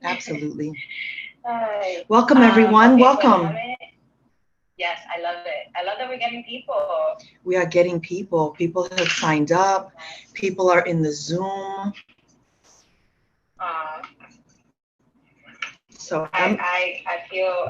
Absolutely. Hi. Welcome, everyone. Okay, so Welcome. yes, I love it. I love that we're getting people. We are getting people. People have signed up. Nice. People are in the Zoom. Uh, So I feel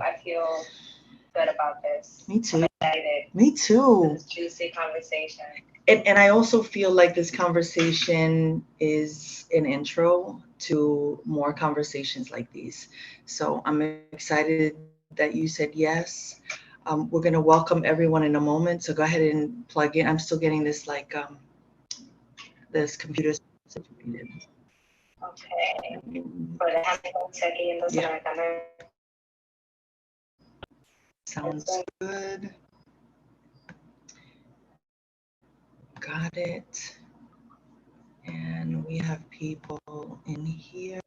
good about this. me I'm too. excited Me for too. this juicy conversation. And I also feel like this conversation is an intro to more conversations like these. So I'm excited that you said yes. We're going to welcome everyone in a moment. So go ahead and plug in. I'm still getting this this computer situated. Okay. Pues déjame entonces aquí entonces Yeah, conectarme. sounds good. Got it. And we have people in here.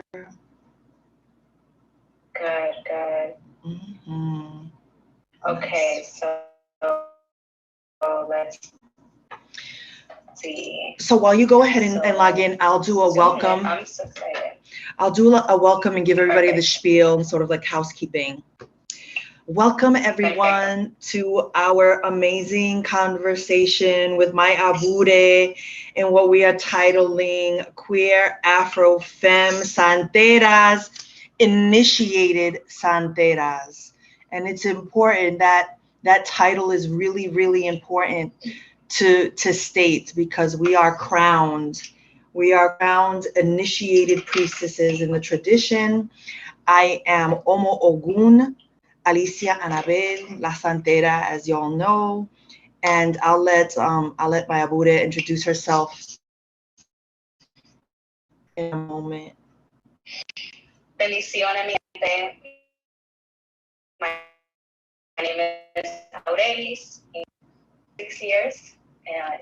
Good, good. Hmm. Okay, so let's see. So while you go ahead and log in, I'll do a welcome. I'm so excited. I'll do a welcome and give everybody the Perfect. spiel and sort of like housekeeping. Welcome everyone to our amazing conversation with my Abure and what we are titling Queer Afro Femme Santeras, Initiated Santeras. And it's important that that title is really, really important to state because we are crowned. We are crowned initiated priestesses in the tradition. I am Omo Ogun, Alicia Anabel La Santera, as y'all know, and I'll let my Abude introduce herself in a moment. Bendiciones, mi gente. My name is Aurelis. 6 years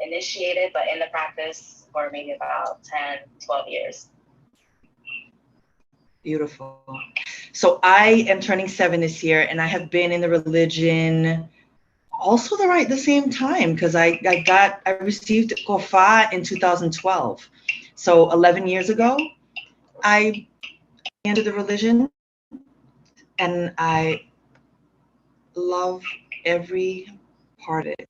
initiated, but in the practice for maybe about 10, 12 years. Beautiful. So I am turning 7 this year, and I have been in the religion also the same time because I received Kofa in 2012. So 11 years ago, I entered the religion, and I love every part of it.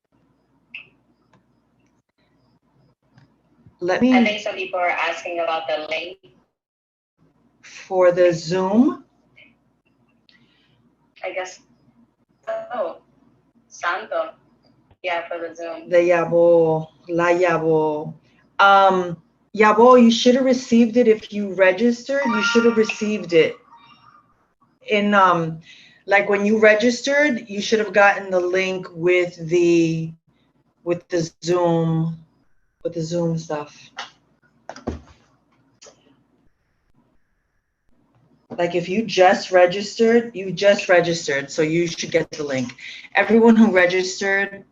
Let I me think some people are asking about the link. for the Zoom. I guess. Oh, Santo. Yeah, for the Zoom. The Yabo, La Yabo. Yabo, you should have received it if you registered. You should have received it in like when you registered. You should have gotten the link with the Zoom stuff. Like if you just registered, so you should get the link. Everyone who registered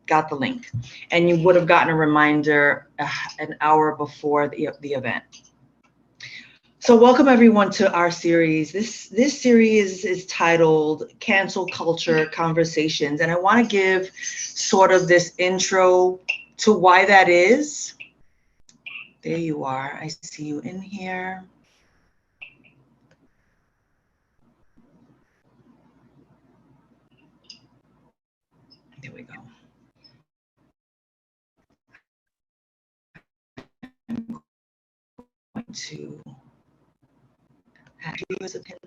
got the link, and you would have gotten a reminder an hour before the event. So welcome everyone to our series. This series is titled Cancel Culture Conversations, and I want to give sort of this intro to why that is. There you are. I see you in here. There we go. I'm going to add you as a pin.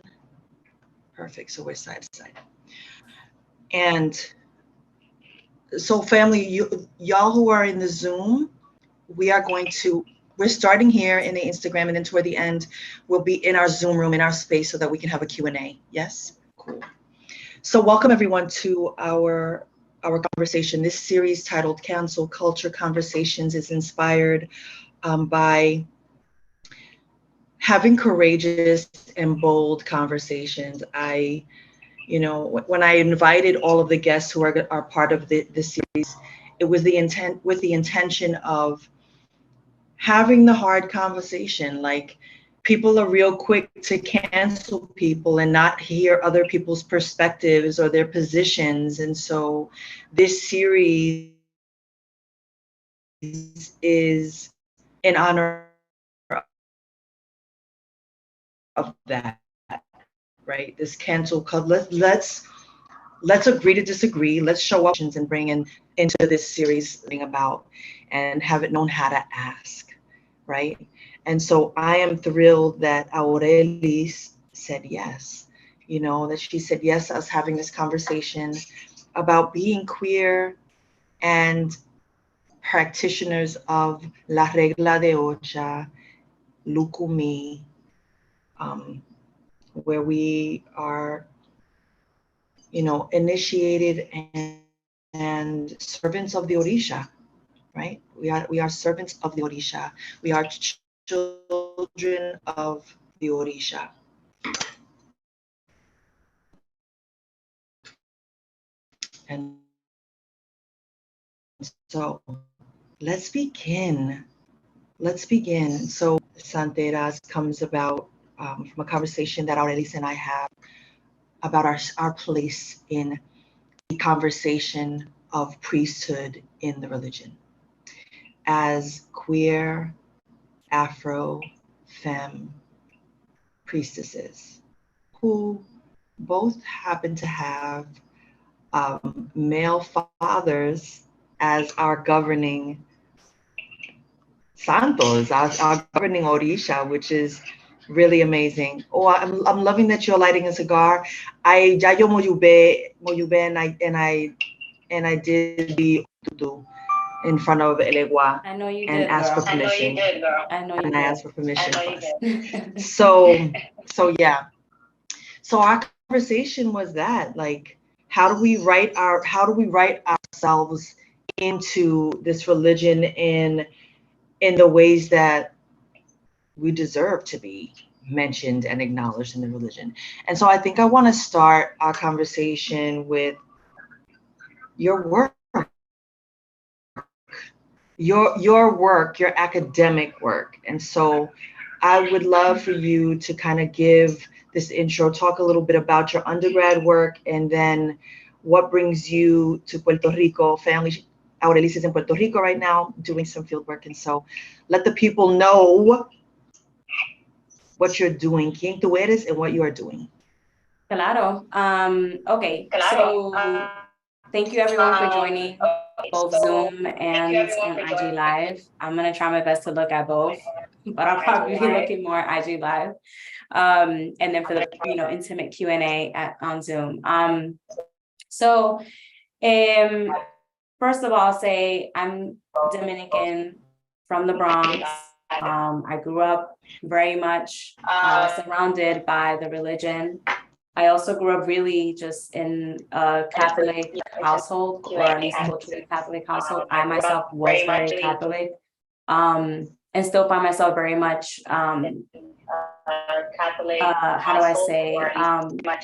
Perfect. So we're side to side. And so family, y'all who are in the Zoom, we're starting here in the Instagram, and then toward the end, we'll be in our Zoom room, in our space, so that we can have a Q&A. Yes? Cool. So welcome everyone to our conversation. This series titled Cancel Culture Conversations is inspired by having courageous and bold conversations. When I invited all of the guests who are part of the series, it was with the intention of having the hard conversation. Like, people are real quick to cancel people and not hear other people's perspectives or their positions. And so this series is in honor of that. of that, right? This cancel culture. Let's agree to disagree. Let's show up and bring into this series thing about and have it known how to ask, right? And so I am thrilled that Aurelis said yes. You know, that she said yes to us having this conversation about being queer and practitioners of La Regla de Ocha, Lukumi, where we are, you know, initiated and servants of the Orisha, right? We are servants of the Orisha. We are children of the Orisha. And so let's begin. So Santeras comes about from a conversation that Aurelis and I have about our place in the conversation of priesthood in the religion. As queer, Afro, femme priestesses who both happen to have male fathers as our governing santos, our governing Orisha, which is really amazing. Oh, I'm loving that you're lighting a cigar. Ya yo moyube and I did the tutu in front of Elegua. I know you and did, asked girl. for permission. I know you And did. I asked for permission. I know you did. So yeah. So our conversation was that, like, how do we write ourselves into this religion in the ways that we deserve to be mentioned and acknowledged in the religion. And so I think I want to start our conversation with your work. Your work, your academic work. And so I would love for you to kind of give this intro, talk a little bit about your undergrad work, and then what brings you to Puerto Rico. Family, Aurelis is in Puerto Rico right now doing some field work. And so let the people know what you're doing, quién tú eres, and what you are doing. Claro. Okay. So thank you everyone for joining both Zoom and on IG Live. I'm gonna try my best to look at both, but I'll probably be looking more at IG Live. And then for the intimate Q&A on Zoom. So first of all, I'll say I'm Dominican from the Bronx. I grew up very much surrounded by the religion. I also grew up really just in a Catholic household, or at least culturally Catholic household. I myself was very Catholic, and still find myself very much Catholic. How do I say?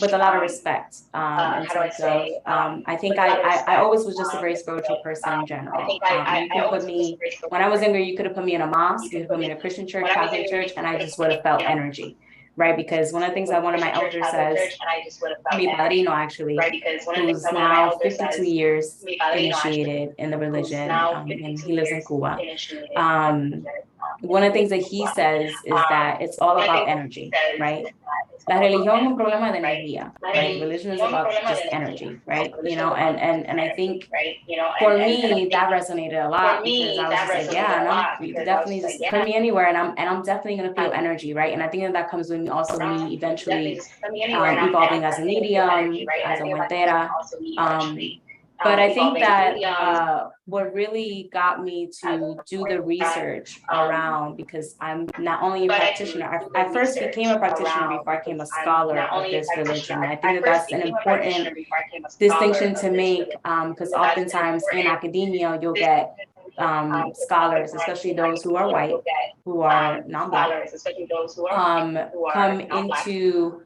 With a lot of respect. In terms of, I think I always was just a very spiritual person in general. You can put me, when I was younger, you could have put me in a mosque, you could put me in a Christian church, Catholic church, and I just would have felt energy. Right, because one of the things that one of my elders says, mi padrino actually, who's now 52 years initiated in the religion, and he lives in Cuba. One of the things that he says is that it's all about energy, right? La religión es un problema de energía, right? Religion is about just energy, right? And I think for me that resonated a lot, because I was just like, yeah, no, you could definitely just put me anywhere, and I'm definitely gonna feel energy, right? And I think that comes with me also me eventually evolving as a medium, as a huentera. But I think that what really got me to do the research around, because I'm not only a practitioner, I first became a practitioner before I became a scholar of this religion. And I think that that's an important distinction to make, because oftentimes in academia, you'll get scholars, especially those who are white, who are non-Black, come into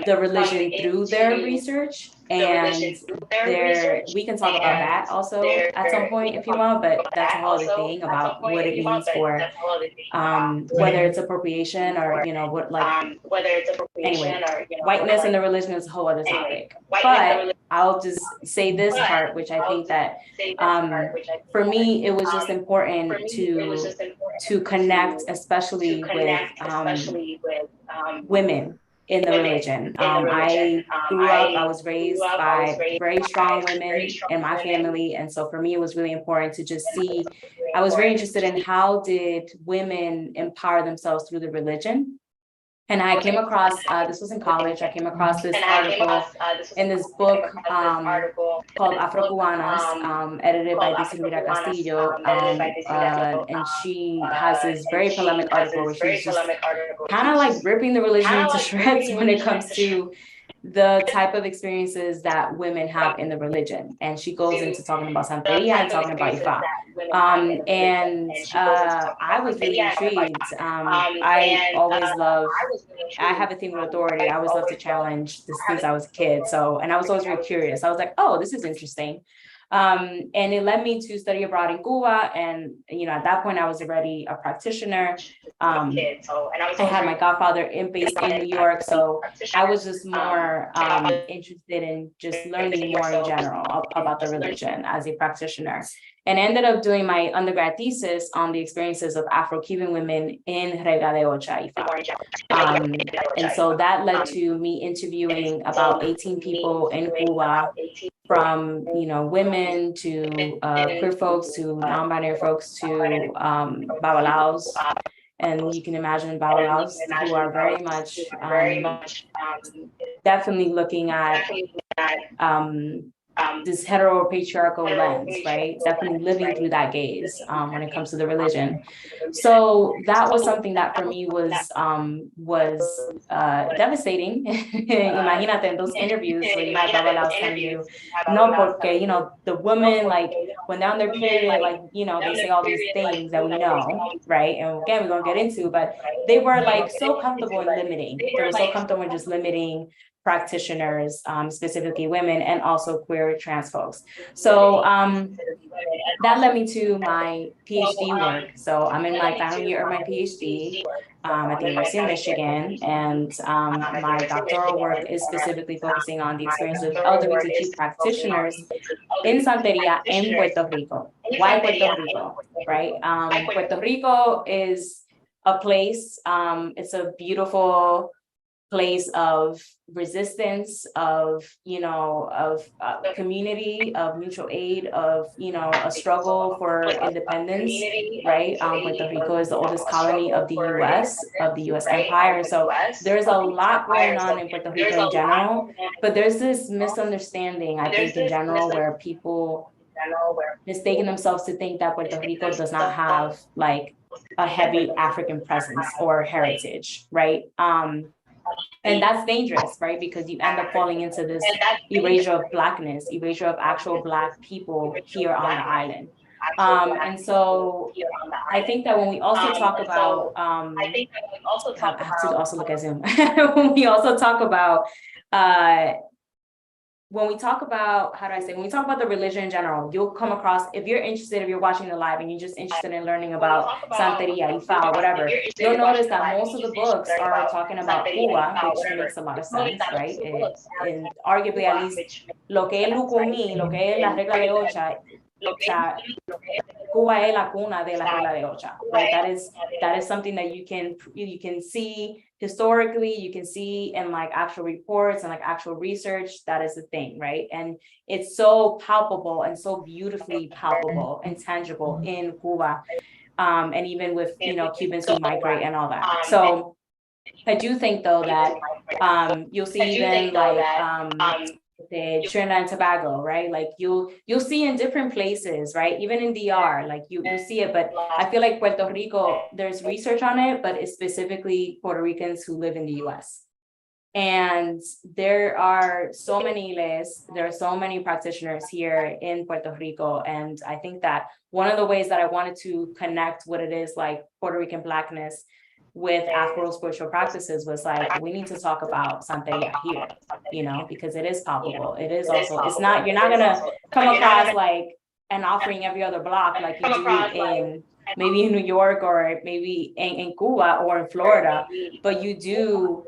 the religion through their research, and we can talk about that also at some point if you want, but that's a whole other thing about what it means for whether it's appropriation or what, like, anyway, whiteness and the religion is a whole other topic. But I'll just say this part, which I think that for me it was just important to connect, especially with women in the religion. I grew up, I was raised by very strong women in my family. And so for me, it was really important to just see, I was very interested in how did women empower themselves through the religion. And I came across, this was in college, I came across this article in this book called Afro-Cubanas, edited by Dice Rivera Castillo. And she has this very polemic article where she's just kind of like ripping the religion to shreds when it comes to the type of experiences that women have in the religion. And she goes into talking about Santeria and talking about Ifa. I was really intrigued. I always love, I have a thing with authority. I always love to challenge this since I was a kid. And I was always very curious. I was like, oh, this is interesting. And it led me to study abroad in Cuba. And, at that point I was already a practitioner. I had my godfather based in New York. So I was just more interested in just learning more in general about the religion as a practitioner. And I ended up doing my undergrad thesis on the experiences of Afro-Cuban women in Regla de Ocha, Ifa. And so that led to me interviewing about 18 people in Cuba, from women to queer folks to non-binary folks to babalaos. And you can imagine babalaos who are very much definitely looking at this heteropatriarchal lens, right? Definitely living through that gaze when it comes to the religion. So that was something that for me was devastating. Imagínate in those interviews where you have babalaos telling you, no, porque, the women, like, when they're on their period, like, they say all these things that we know, right? And again, we're gonna get into, but they were like so comfortable in limiting. They were so comfortable in just limiting practitioners, specifically women, and also queer trans folks. So that led me to my PhD work. So I'm in my final year of my PhD at the University of Michigan, and my doctoral work is specifically focusing on the experience of LGBTQ practitioners in Santeria in Puerto Rico. Why Puerto Rico, right? Puerto Rico is a place, it's a beautiful place of resistance, of community, of mutual aid, of a struggle for independence, right? Puerto Rico is the oldest colony of the U.S. empire. So there's a lot going on in Puerto Rico in general, but there's this misunderstanding, I think, in general, where people mistaken themselves to think that Puerto Rico does not have like a heavy African presence or heritage, right? And that's dangerous, right? Because you end up falling into this erasure of Blackness, erasure of actual Black people here on the island. And so I think that when we also talk about, I have to also look at Zoom. When we also talk about, when we talk about the religion in general, you'll come across, if you're interested, if you're watching the live and you're just interested in learning about Santeria, Ifa, whatever, you'll notice that most of the books are talking about Cuba, which makes a lot of sense, right? And arguably, at least, lo que es Lucumí, lo que es la Regla de Ocha, Cuba es la cuna de la Regla de Ocha, right? That is something that you can see historically, you can see in like actual reports and like actual research. That is the thing, right? And it's so palpable and so beautifully palpable and tangible in Cuba, and even with Cubans who migrate and all that. So I do think though that you'll see even like the Trinidad and Tobago, right? Like you'll see in different places, right? Even in DR, like you see it, but I feel like Puerto Rico, there's research on it, but it's specifically Puerto Ricans who live in the US. And there are so many there are so many practitioners here in Puerto Rico. And I think that one of the ways that I wanted to connect what it is like Puerto Rican Blackness with Afro spiritual practices was like, we need to talk about Santeria here, you know, because it is palpable. It is also, it's not, you're not gonna come across like an offering every other block like you do in maybe in New York or maybe in Cuba or in Florida, but you do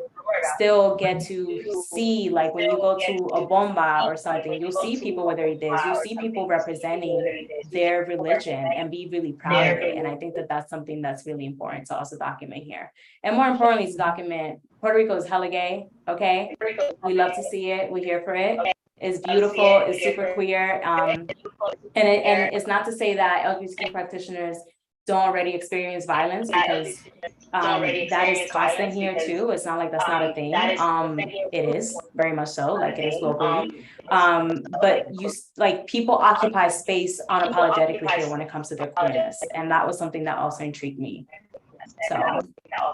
still get to see, like when you go to a bomba or something, you'll see people with their ideas, you'll see people representing their religion and be really proud of it. And I think that that's something that's really important to also document here. And more importantly, to document Puerto Rico is hella gay, okay? We love to see it, we're here for it. It's beautiful, it's super queer. And it's not to say that LGBTQ practitioners don't already experience violence, because that is constant here too. It's not like that's not a thing. It is very much so, like it is globally. But you like people occupy space unapologetically here when it comes to their queerness, and that was something that also intrigued me. So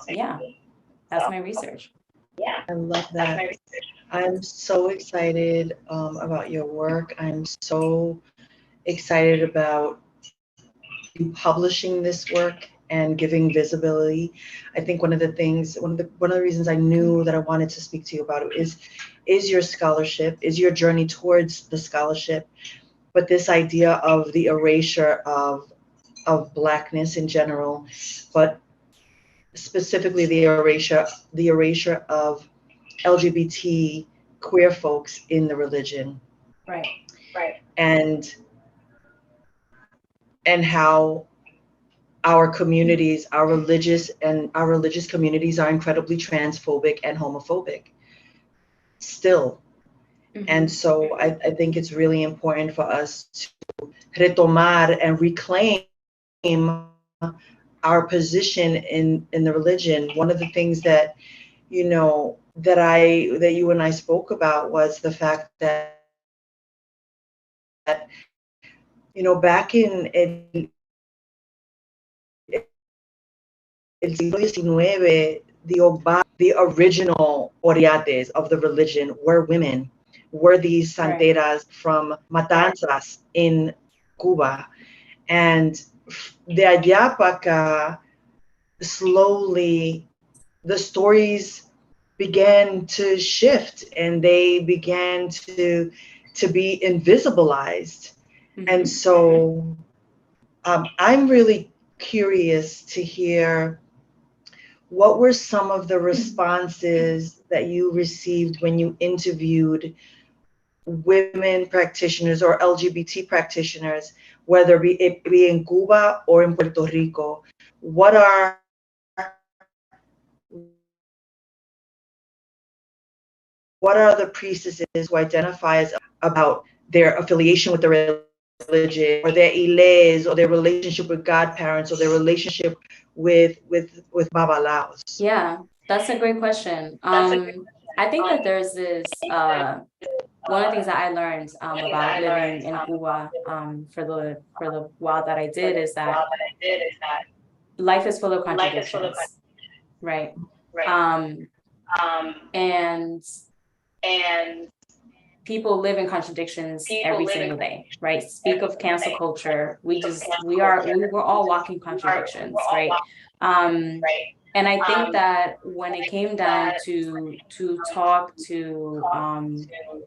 yeah, that's my research. I love that. I'm so excited about your work. I'm so excited about you publishing this work and giving visibility. I think one of the reasons I knew that I wanted to speak to you about it is your scholarship, is your journey towards the scholarship, but this idea of the erasure of Blackness in general, but specifically the erasure of LGBT queer folks in the religion. Right. And how our communities, our religious communities are incredibly transphobic and homophobic still. Mm-hmm. And so I think it's really important for us to retomar and reclaim our position in the religion. One of the things that, you know, that you and I spoke about was the fact that, you know, back in El siglo XIX, the original oriates of the religion were women, were these santeras from Matanzas in Cuba. And de allá para acá, slowly, the stories began to shift and they began to be invisibilized. Mm-hmm. And so I'm really curious to hear, what were some of the responses that you received when you interviewed women practitioners or LGBT practitioners, whether it be in Cuba or in Puerto Rico? What are the priestesses who identify about their affiliation with the religion, or their iles, or their relationship with godparents, or their relationship with babalaos? Yeah, that's a great question. I think that there's this one of the things that I learned about living in Cuba for the while that I did is that life is full of contradictions, right? And people live in contradictions every single day, right? Speak of cancel culture. We're all walking contradictions, right? And I think that when it came down to talk to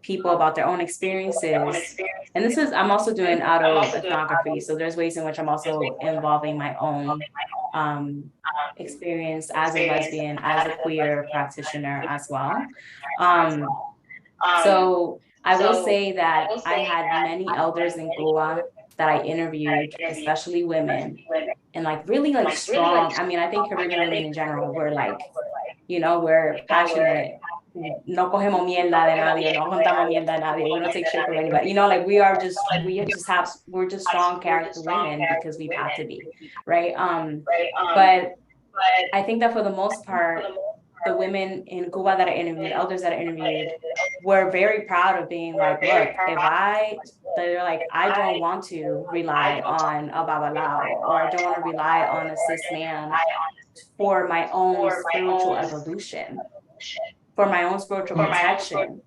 people about their own experiences, and I'm also doing autoethnography, so there's ways in which I'm also involving my own experience as a lesbian, as a queer practitioner as well. So I will say that I had many elders in Cuba that I interviewed, especially women, and like really like strong. I mean, I think Caribbean women in general were like, you know, we're passionate. No cogemos mierda de nadie, no contamos mierda de nadie, we don't take shit from anybody. You know, like we're just strong character women because we've had to be, right? But I think that for the most part, the women in Cuba that I interviewed, elders that I interviewed, were very proud of being like, look, they're like, I don't want to rely on a babalao, or I don't want to rely on a cis man for my own spiritual evolution, for my own spiritual protection.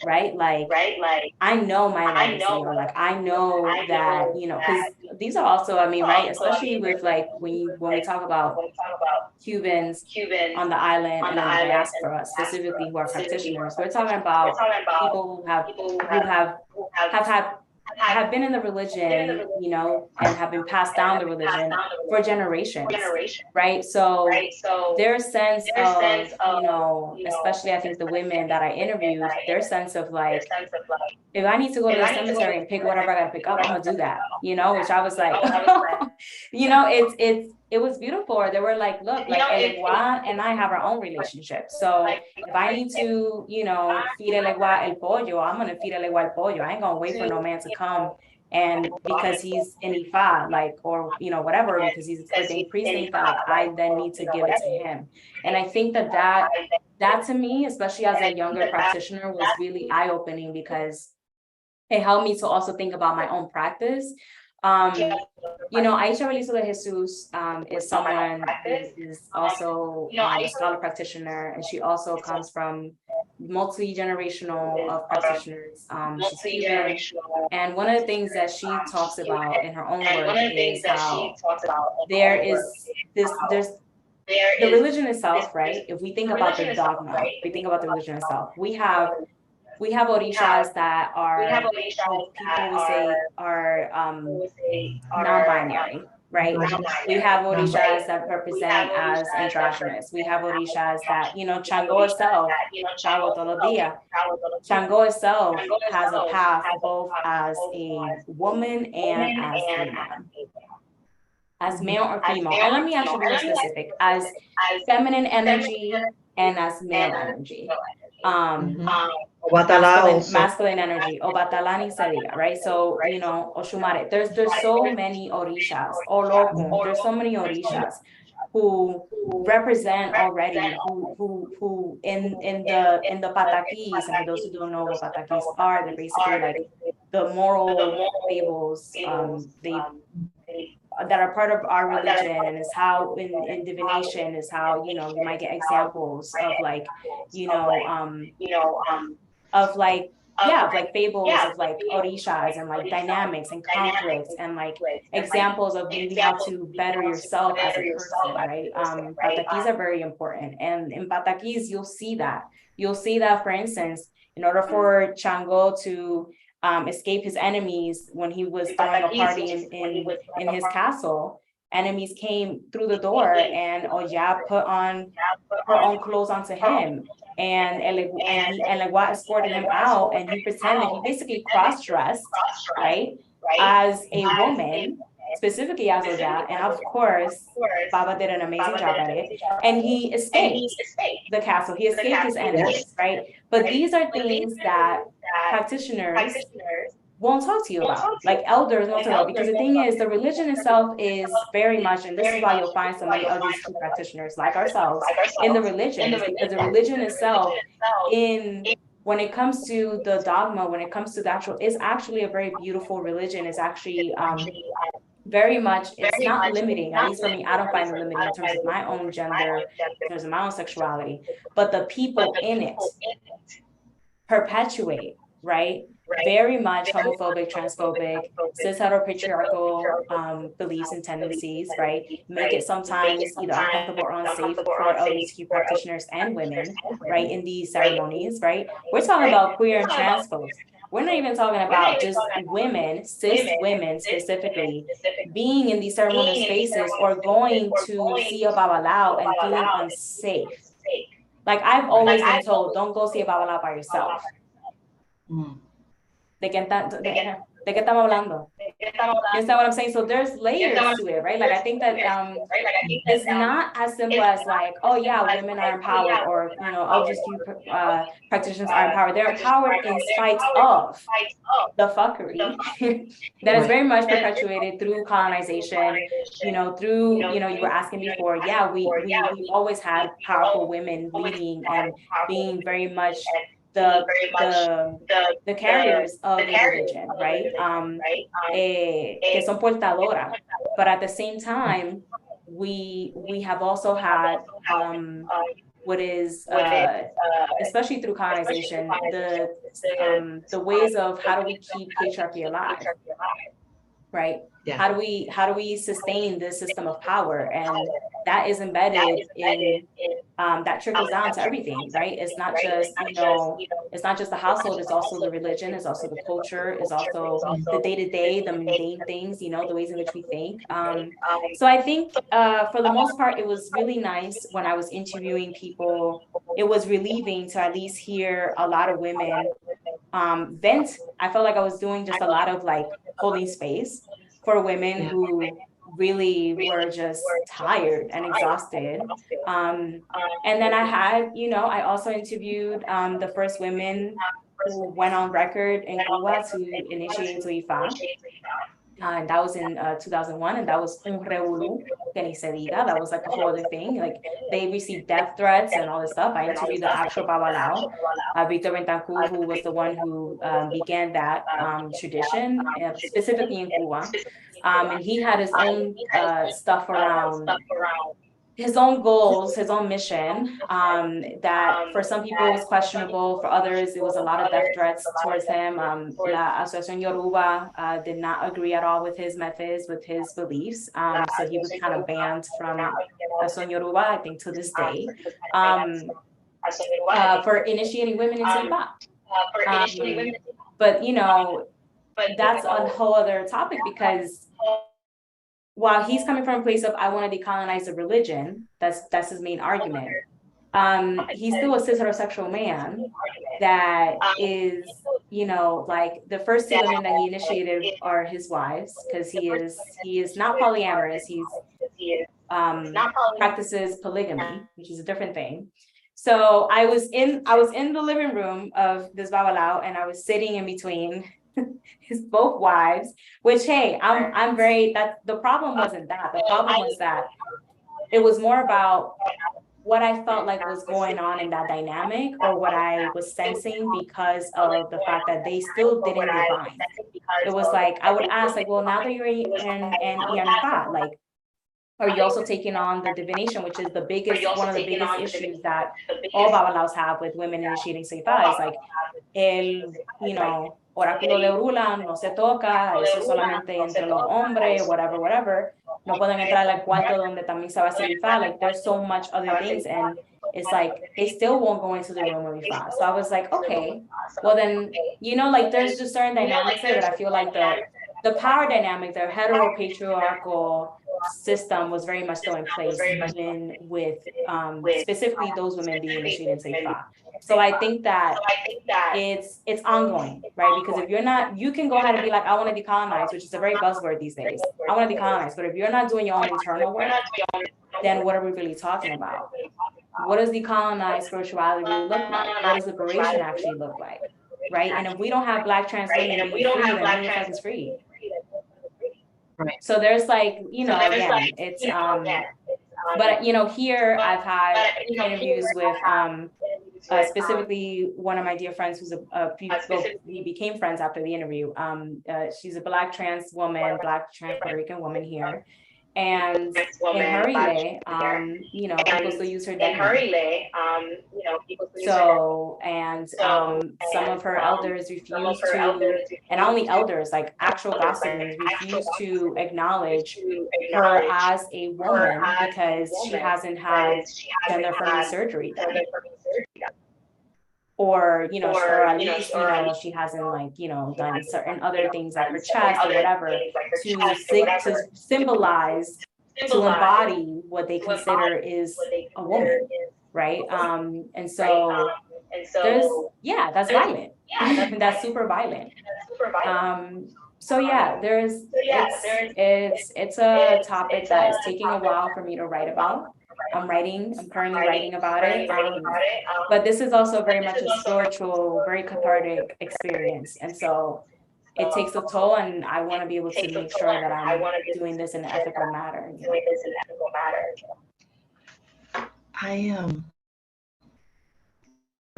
right? Like I know my legacy, or like I know that, you know, because these are also, I mean, right, especially with like when we talk about Cubans on the island and in the diaspora, specifically who are practitioners, we're talking about people have been in the religion, you know, and have been passed down the religion for generations, right? So their sense of, you know, especially I think the women that I interviewed, their sense of like, if I need to go to the cemetery and pick whatever I gotta pick up, I'm gonna do that, you know, which I was like, you know, it was beautiful. They were like, look, like El Legua and I have our own relationship. So if I need to, you know, feed El Legua el pollo, I'm gonna feed El Legua el pollo. I ain't gonna wait for no man to come and because he's in Ifa, like, or, you know, whatever, because he's ordained priest in Ifa, like, I then need to give it to him. And I think that to me, especially as a younger practitioner, was really eye-opening because it helped me to also think about my own practice. You know, Aisha Relizo de Jesus is someone who is also a scholar practitioner, and she also comes from multi-generational of practitioners. She's Cuban, and one of the things that she talks about in her own work is how there's the religion itself, right? If we think about the dogma, we think about the religion itself. We have orishas that are, people would say are non-binary, right? We have orishas that represent as androgynous. We have orishas that, you know, Chango itself, Chavo todos los días. Chango itself has a path both as a woman and as a man. As male or female, and let me actually be more specific, as feminine energy and as male energy. Masculine energy, Obatalani Seria, right? So, you know, Oshumare, there's so many orishas, Olokun, there's so many orishas who represent already, who in the patakis, and for those who don't know what patakis are, they're basically like the moral fables, that are part of our religion, and is how in divination is how, you know, you might get examples of like, you know, of like, yeah, of like fables of like orishas and like dynamics and conflicts and like examples of maybe how to better yourself as a person, right? Patakis are very important, and in patakis you'll see that, for instance, in order for Chango to escape his enemies when he was throwing a party in his castle, enemies came through the door and Oya put on her own clothes onto him, and El Legua escorted him out, and he pretended, he basically cross-dressed, right, as a woman, specifically as Oya, and of course Baba did an amazing job at it, and he escaped the castle, he escaped his enemies, right? But these are things that practitioners won't talk to you about, like elders won't talk about, because the thing is, the religion itself is very much, and this is why you'll find so many of these true practitioners like ourselves in the religion, because the religion itself, when it comes to the dogma, when it comes to the actual, is actually a very beautiful religion. It's actually very much, it's not limiting, at least for me, I don't find it limiting in terms of my own gender, in terms of my own sexuality, but the people in it perpetuate, right? Very much homophobic, transphobic, cis heteropatriarchal beliefs and tendencies, right? Make it sometimes either uncomfortable or unsafe for LGBTQ practitioners and women, right, in these ceremonies, right? We're talking about queer and trans folks. We're not even talking about just women, cis women specifically, being in these ceremonial spaces or going to see a babalao and feeling unsafe. Like I've always been told, don't go see a babalao by yourself. ¿De qué estamos hablando? You understand what I'm saying? So there's layers to it, right? Like I think that it's not as simple as like, oh yeah, women are empowered, or you know, LGBTQ practitioners are empowered. They're empowered in spite of the fuckery that is very much perpetuated through colonization. You know, through, you know, you were asking before, yeah, we always had powerful women leading and being very much the carriers of the religion, right? Que son portadoras. But at the same time, we have also had what is, especially through colonization, the ways of how do we keep patriarchy alive, right? Yeah. How do we sustain this system of power? And that is embedded in that trickles down to everything, right? It's not just, it's not just the household, it's also the religion, it's also the culture, it's also the day-to-day, the mundane things, the ways in which we think. So I think for the most part, it was really nice when I was interviewing people. It was relieving to at least hear a lot of women vent. I felt like I was doing just a lot of like holding space for women who really were just tired and exhausted. And then I had, I also interviewed the first women who went on record in Cuba to initiate Zuifa. And that was in 2001, and that was un revolú, que ni se diga. That was like a whole other thing. Like they received death threats and all this stuff. I interviewed the actual Babalao, Victor Bentancur, who was the one who began that tradition, specifically in Cuba. And he had his own stuff around his own goals, his own mission, that for some people was questionable, for others, it was a lot of death threats towards him. La Asociación Yoruba did not agree at all with his methods, with his beliefs. So he was kind of banned from Asociación Yoruba, I think to this day, for initiating women into Zuifa. But, that's a whole other topic, because while he's coming from a place of I want to decolonize the religion, that's his main argument. He's still a cis heterosexual man that is, like the first two women that he initiated are his wives, because he is not polyamorous. He practices polygamy, which is a different thing. So I was in the living room of this Babalao, and I was sitting in between his both wives, which, hey, I'm very, that the problem wasn't that. The problem was that it was more about what I felt like was going on in that dynamic, or what I was sensing, because of the fact that they still didn't divine. It was like, I would ask, like, well, now that you're in Ianifa, like, are you also taking on the divination, which is one of the biggest issues that all Babalaos have with women initiating Zuifa, is like, oráculo de Orula no se toca, eso es solamente entre los hombres, whatever. No pueden entrar al cuarto donde también se va a hacer Ifa. Like, there's so much other things, and it's like, they still won't go into the room of Ifa. So I was like, okay, well then, like, there's just certain dynamics there that I feel like the power dynamic, the heteropatriarchal system was very much still in place, even with specifically those women being initiated into Ifa. So I think that it's ongoing, right? Because if you're not, you can go ahead and be like, I want to decolonize, which is a very buzzword these days. I want to decolonize, but if you're not doing your own internal work, then what are we really talking about? What does decolonized spirituality look like? What does liberation actually look like, right? And if we don't have Black trans women being free, then who the fuck is free? Right. So there's like, again, it's but here I've had interviews with specifically one of my dear friends who's we became friends after the interview. She's a Black trans woman, Black trans Puerto Rican woman here. And in Harile, people still use her name. So, and some of her elders refuse to, and not only elders, like actual gospelers, refuse to acknowledge her as a woman because she hasn't had gender affirming surgery done. Or, or at least, she hasn't done certain other things like her chest or whatever to symbolize, to embody what they consider is a woman, right? And so there's, that's violent. That's super violent. So yeah, it's a topic that is taking a while for me to write about. I'm currently writing about it. But this is also very much a spiritual, very cathartic experience. And so it takes a toll, and I want to be able to make sure that I'm doing this in an ethical manner. I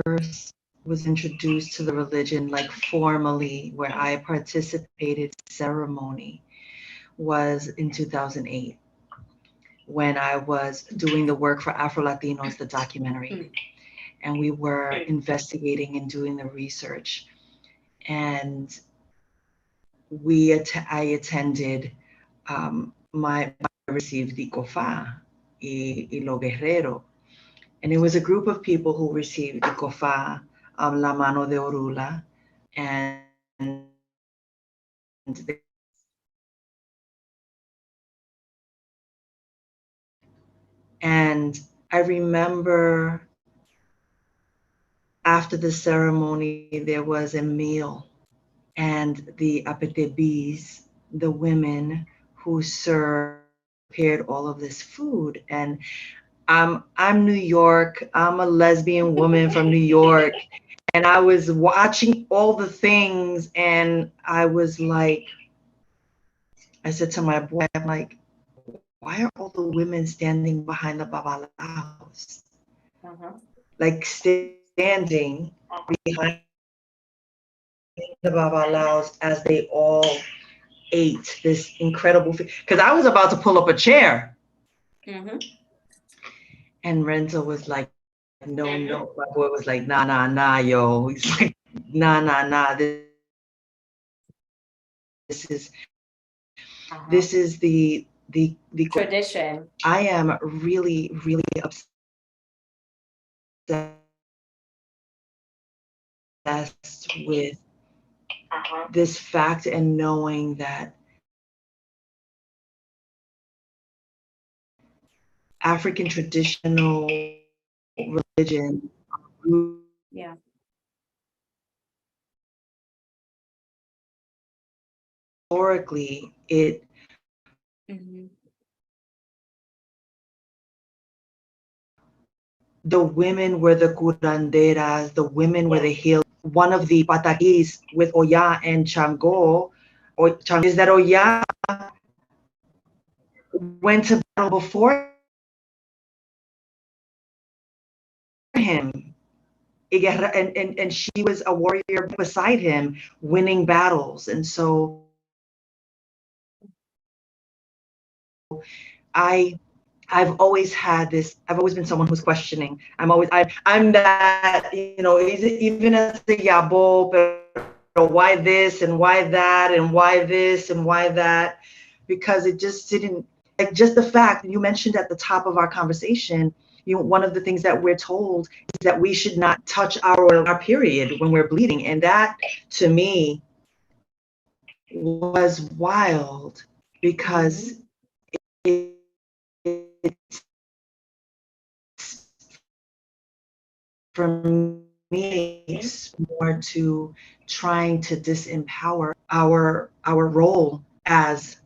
first was introduced to the religion like formally, where I participated ceremony, was in 2008. when I was doing the work for Afro Latinos, the documentary, and we were investigating and doing the research. And I attended, I received the COFA y Lo Guerrero. And it was a group of people who received the COFA, La Mano de Orula, and I remember after the ceremony, there was a meal, and the apetebis, the women who prepared all of this food. And I'm New York. I'm a lesbian woman from New York. And I was watching all the things, and I was like, I said to my boy, I'm like, why are all the women standing behind the babalaos? Like standing behind the babalaos as they all ate this incredible food. Because I was about to pull up a chair. And Renzo was like, no, no. My boy was like, nah, nah, nah, yo. He's like, nah, nah, nah. This is the tradition. I am really, really obsessed with this fact and knowing that African traditional religion, historically, the women were the curanderas, the women were the healers. One of the pataquis with Oya and Chango, is that Oya went to battle before him. And she was a warrior beside him, winning battles. And so I've always had this, I've always been someone who's questioning. I'm that, even as a Yabo, but why this and why that and why this and why that? Because it just didn't, like, just the fact you mentioned at the top of our conversation, one of the things that we're told is that we should not touch our period when we're bleeding. And that, to me, was wild because for me, it's more to trying to disempower our role as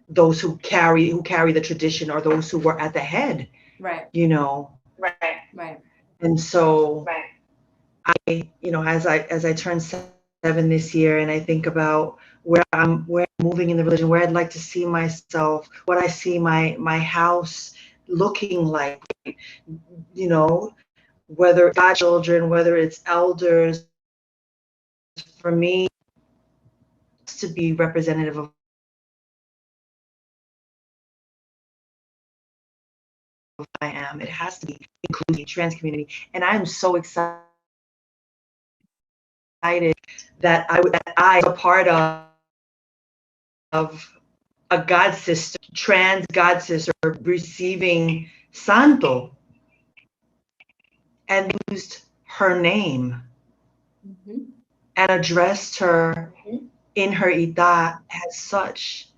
those who carry the tradition or those who were at the head. Right. Right. And so I, as I turn 7 this year and I think about where I'm moving in the religion, where I'd like to see myself, what I see my house looking like, whether it's children, whether it's elders, for me, to be representative of who I am. It has to be including trans community. And I'm so excited that I was a part of a god sister, trans god sister, receiving Santo and used her name and addressed her in her ita as such.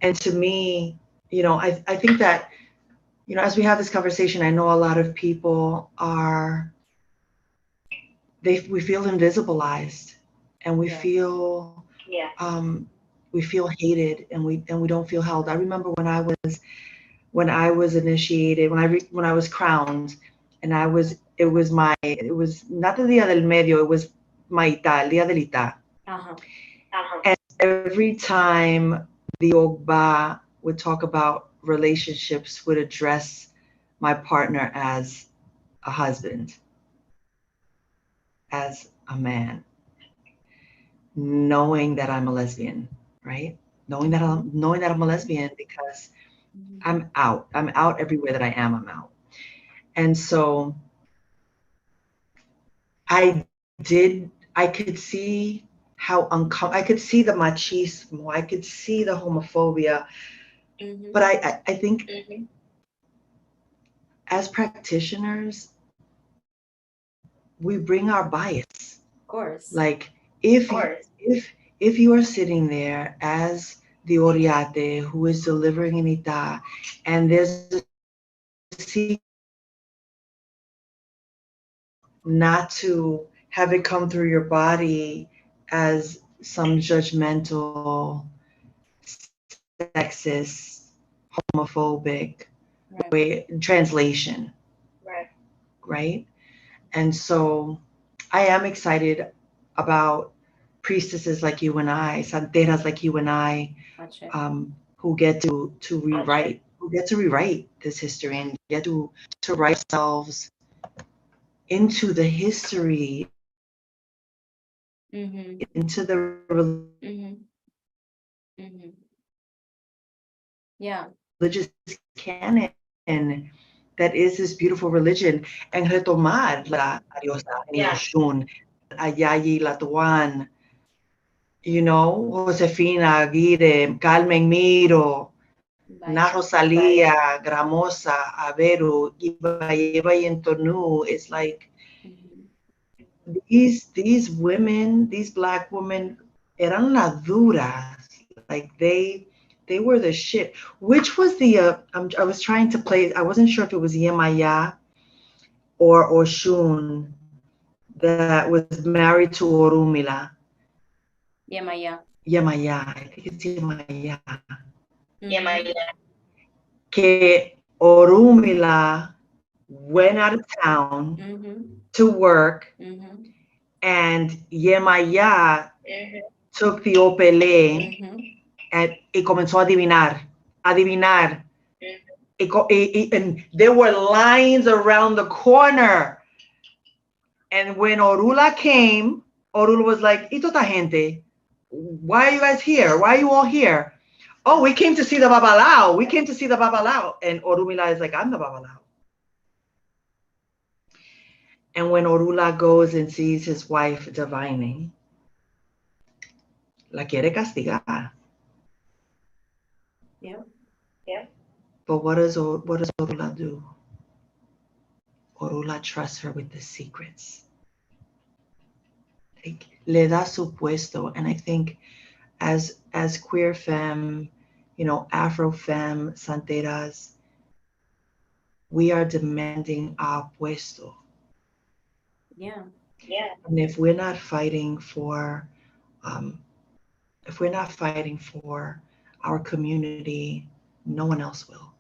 And to me, I think that, as we have this conversation, I know a lot of people we feel invisibilized, and we feel hated, and we don't feel held. I remember when I was initiated, when I was crowned, and it was not the Dia del Medio, it was my ita, el Dia del Ita. And every time the Ogba would talk about relationships, would address my partner as a husband, as a man, knowing that I'm a lesbian, right? Knowing that I'm a lesbian, because I'm out. I'm out everywhere that I am, I'm out. And so I could see how uncomfortable, I could see the machismo, I could see the homophobia. But I think as practitioners, we bring our bias. Of course. Like if you are sitting there as the Oriate who is delivering an ita, and there's a secret not to have it come through your body as some judgmental, sexist, homophobic way, translation. Right? And so I am excited about priestesses like you and I, santeras like you and I, who get to rewrite this history and get to write ourselves into the history, into the religious canon that is this beautiful religion, and retomar la diosa, Oshun, Ayayi Latuan, Josefina Aguirre, Carmen Miro, Na Rosalia, Gramosa, Averu, Iba Tonu. It's like these women, these Black women, eran las duras. Like they were the shit. Which was the I was trying to play. I wasn't sure if it was Yemaya or Oshun that was married to Orumila. Yemaya. I think it's Yemaya. Que Orumila went out of town to work, and Yemaya took the opele y comenzó a adivinar. And there were lines around the corner. And when Orula came, Orula was like, "Y toda gente, why are you guys here? Why are you all here?" "Oh, we came to see the Babalao. We came to see the Babalao." And Orumila is like, "I'm the Babalao." And when Orula goes and sees his wife divining, la quiere castigar. Yeah. But what does Orula do? Orula trusts her with the secrets. Like, le da su puesto. And I think as queer femme, Afro femme, santeras, we are demanding our puesto. Yeah. And if we're not fighting for our community, no one else will.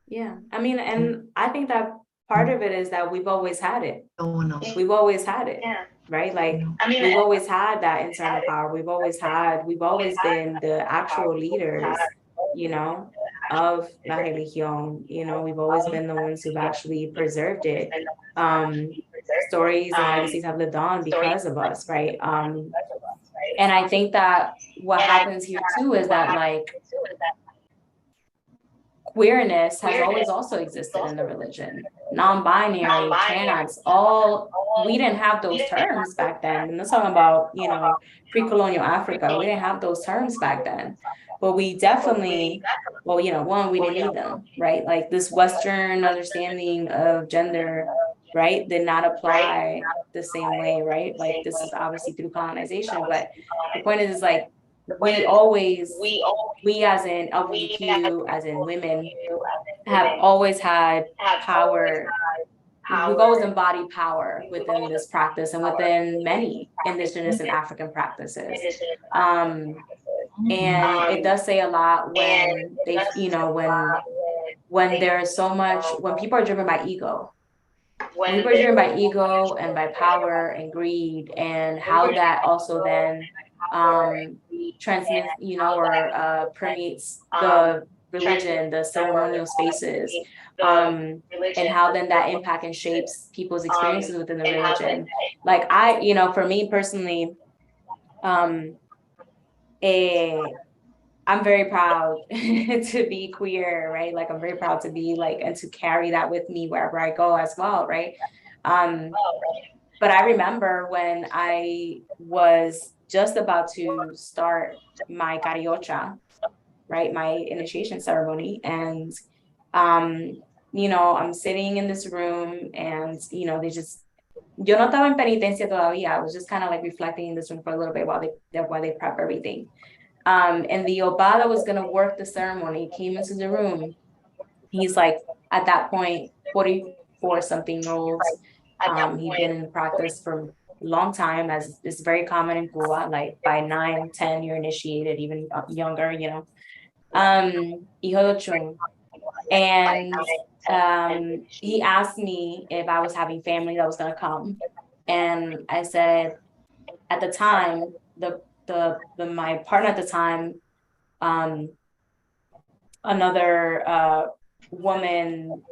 Yeah. I mean, and I think that part of it is that we've always had it. No one else. We've always had it. Yeah. Right? Like, we've always had that internal power. We've always been the actual leaders, of La Religión. We've always been the ones who've actually preserved it. Stories and legacies have lived on because of us, right? And I think that what happens here too is that, like, queerness has always also existed in the religion. Non-binary, trans, we didn't have those terms back then. And I'm talking about, pre-colonial Africa. We didn't have those terms back then. But we definitely, we didn't need them, right? Like, this Western understanding of gender, right, did not apply the same way, right? Like, this is obviously through colonization. But the point is like, we as in LGBTQ, as in women, have always had power. We've always embodied power within this practice and within many Indigenous and African practices. And it does say a lot when they, when there's so much, when people are driven by ego. When people are driven by ego and by power and greed, and how that also then transmits, or permeates the religion, the ceremonial spaces, and how then that impact and shapes people's experiences within the religion. Like, for me personally, I'm very proud to be queer, right? Like I'm very proud to be like, and to carry that with me wherever I go as well, right? But I remember when I was just about to start my cariocha, right? My initiation ceremony. And, I'm sitting in this room and, they just, yo no estaba en penitencia todavía. I was just kind of like reflecting in this room for a little bit while they prep everything. And the Oba that was going to work the ceremony came into the room. He's like, at that point, 44 something year olds. He'd been in practice for a long time, as is very common in Cuba, like by 9, 10, you're initiated, even younger, Hijo de Ochun. And he asked me if I was having family that was going to come. And I said, at the time, my partner at the time, another woman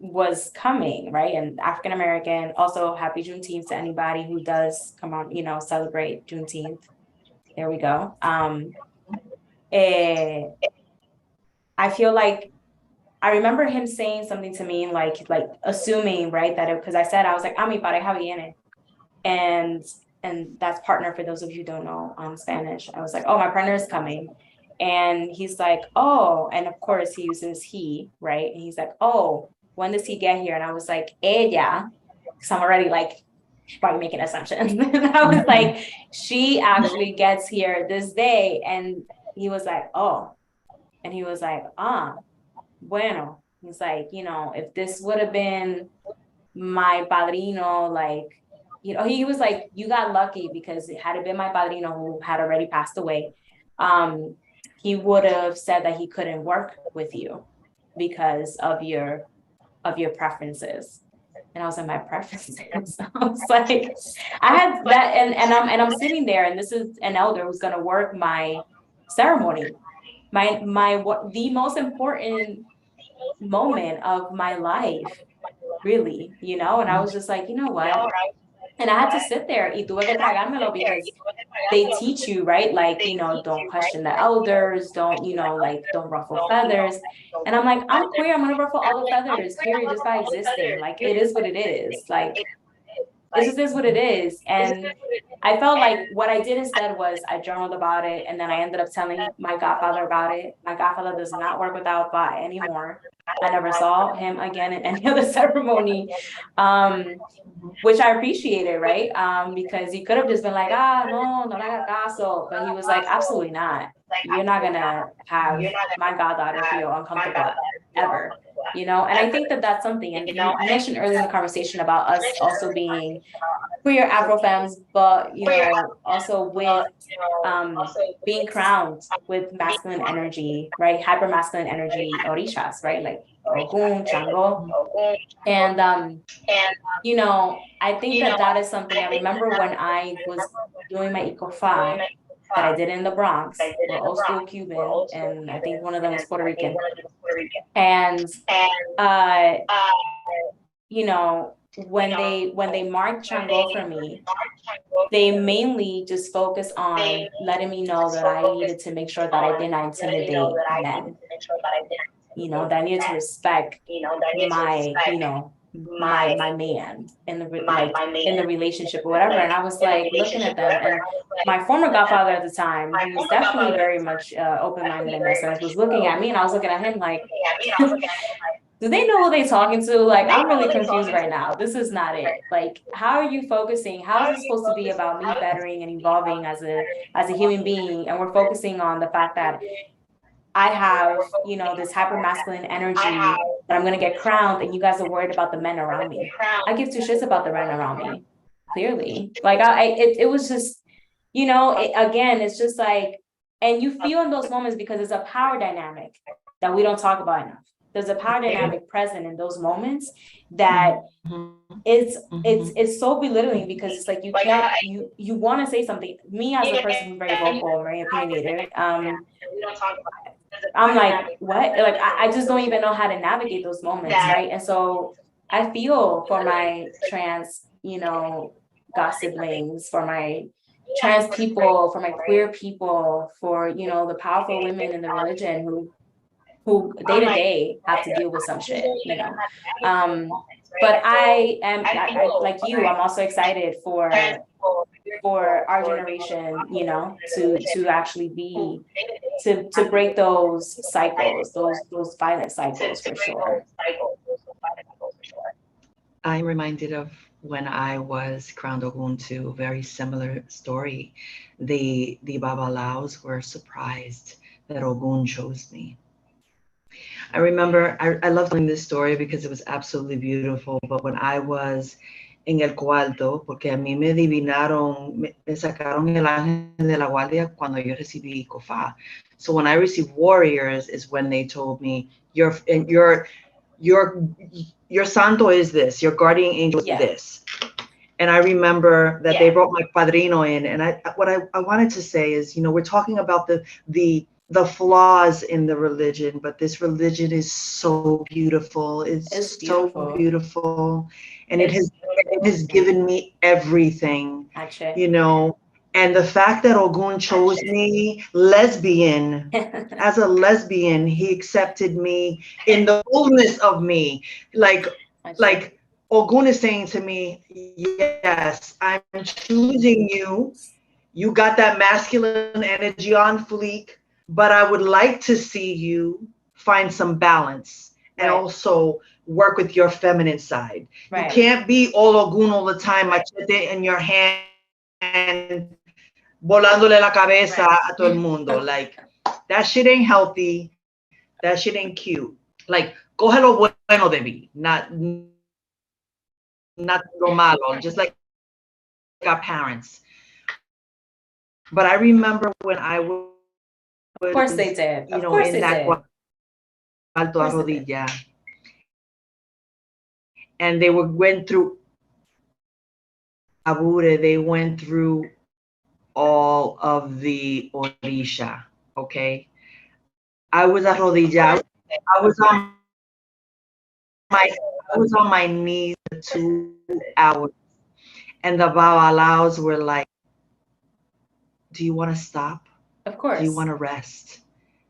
was coming, right? And African American. Also, happy Juneteenth to anybody who does come on, celebrate Juneteenth. There we go. I feel like I remember him saying something to me, like assuming, right, that because I said, I was like, mi pareja viene, and that's partner, for those of you who don't know Spanish. I was like, oh, my partner is coming. And he's like, oh, and of course he uses he, right? And he's like, oh, when does he get here? And I was like, ella, because I'm already like, probably making assumptions. And I was like, she actually gets here this day. And he was like, oh, and he was like, bueno. He's like, if this would have been my padrino, like, he was like, you got lucky, because it had it been my padrino who had already passed away, he would have said that he couldn't work with you because of your preferences. And I was like, my preferences. I was like, I had that, and I'm sitting there, and this is an elder who's gonna work my ceremony, the most important moment of my life, really, and I was just like, you know what? And I had to sit there y tuve que tragármelo, because they teach you, right? Like, don't question the elders, don't ruffle feathers. And I'm like, I'm queer, I'm gonna ruffle all the feathers, period, just by existing. Like, it is what it is. Like, this is what it is. And I felt like what I did instead was I journaled about it, and then I ended up telling my godfather about it. My godfather does not work with Alba anymore. I never saw him again in any other ceremony, which I appreciated, right? Because he could have just been like, no le haga caso. But he was like, absolutely not. You're not gonna have my goddaughter feel uncomfortable ever, And I think that that's something. And you mentioned earlier in the conversation about us also being queer Afro-femmes, but also with being crowned with masculine energy, right? Hyper masculine energy, orishas, right? Like Ogun, Chango. And I think that is something. I remember when I was doing my Ikofa that I did in the Bronx, we're old school Cuban, and I think one of them was Puerto Rican. And when they marked Chango for me, they mainly just focused on letting me know that I needed to make sure that I did not intimidate men. That I needed to respect my man in the relationship or whatever. And I was like looking at them, and my former godfather at the time, he was definitely very much open-minded in this sense, was looking at me, and I was looking at him like, do they know who they're talking to? Like, I'm really confused right now. This is not it. Like, how are you focusing? How is it supposed to be about me bettering and evolving as a human being? And we're focusing on the fact that I have, this hyper masculine energy that I'm going to get crowned, and you guys are worried about the men around me. I give two shits about the men around me, clearly. Like, it was just, again, it's just like, and you feel in those moments because it's a power dynamic that we don't talk about enough. There's a power dynamic present in those moments that it's so belittling, because it's like you can't, you want to say something. Me as a person who's very vocal, very opinionated, I'm like, what? Like, I just don't even know how to navigate those moments, right? And so I feel for my trans, God siblings, for my trans people, for my queer people, for, you know, the powerful women in the religion who day to day have to deal with some shit, you know. But I am, like you, I'm also excited for our generation, you know, to actually be, to break those cycles, those violent cycles, for sure. I'm reminded of when I was crowned Ogun too, very similar story. The Babalaos were surprised that Ogun chose me. I remember, I love telling this story because it was absolutely beautiful, but when I was en el cuarto, porque a mí me adivinaron, me sacaron el ángel de la guardia cuando yo recibí COFA. So when I received warriors is when they told me, your santo is this, your guardian angel is this. And I remember that they brought my padrino in, and what I wanted to say is, you know, we're talking about the flaws in the religion, but this religion is so beautiful. It's so beautiful. And it has given me everything, you know. And the fact that Ogun chose me lesbian, as a lesbian, he accepted me in the fullness of me. Like Ogun is saying to me, yes, I'm choosing you. You got that masculine energy on fleek, but I would like to see you find some balance and also work with your feminine side. You can't be all Ogun all the time, machete in your hand, volándole la cabeza a todo el mundo. Like, that shit ain't healthy. That shit ain't cute. Like, coge lo bueno de mí, not lo malo, just like our parents. But I remember when I was, of course they did. You know, in that cuarto arrodilla, and they went through Abure, they went through all of the Orisha, okay? I was arrodillado. I was on my knees for 2 hours, and the Babalaos were like, do you want to stop? Of course. Do you want to rest?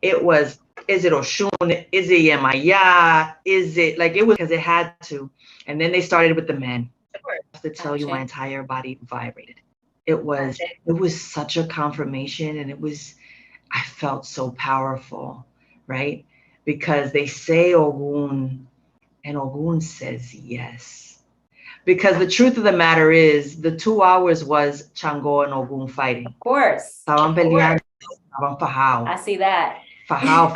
It was, is it Oshun? Is it Yemaya? Is it, like, it was because it had to. And then they started with the men. I have to tell you, my entire body vibrated. It was such a confirmation, and I felt so powerful, right? Because they say Ogun, and Ogun says yes. Because the truth of the matter is, the 2 hours was Chango and Ogun fighting. Of course. Estaban peleando, estaban fajao. I see that. Fajao.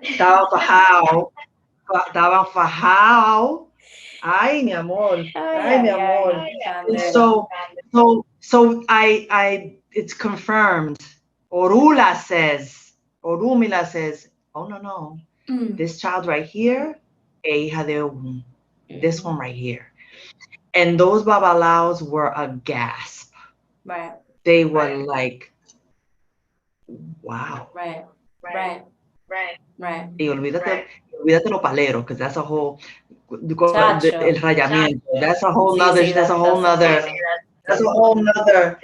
Estaban fajao. Ay, mi amor. Ay, mi amor. And so it's confirmed. Orumila says, oh, no. This child right here, hija de Ogun. This one right here. And those Babalaos were a gasp. Right. They were like, wow. Right. Y olvídate lo palero, because that's a whole, el rayamiento. That's a whole nother.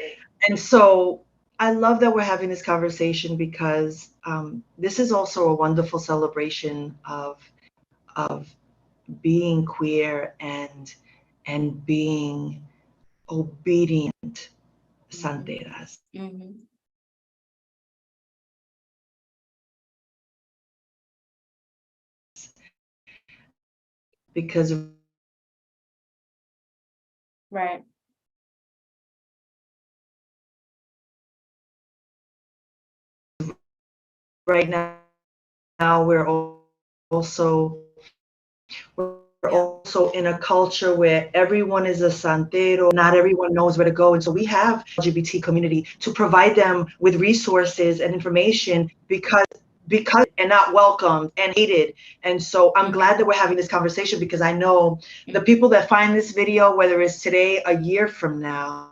And so I love that we're having this conversation, because this is also a wonderful celebration of being queer and being obedient santeras. Mm-hmm. Because right now we're also in a culture where everyone is a santero, not everyone knows where to go. And so we have LGBT community to provide them with resources and information because and not welcomed and hated. And so I'm glad that we're having this conversation, because I know the people that find this video, whether it's today, a year from now,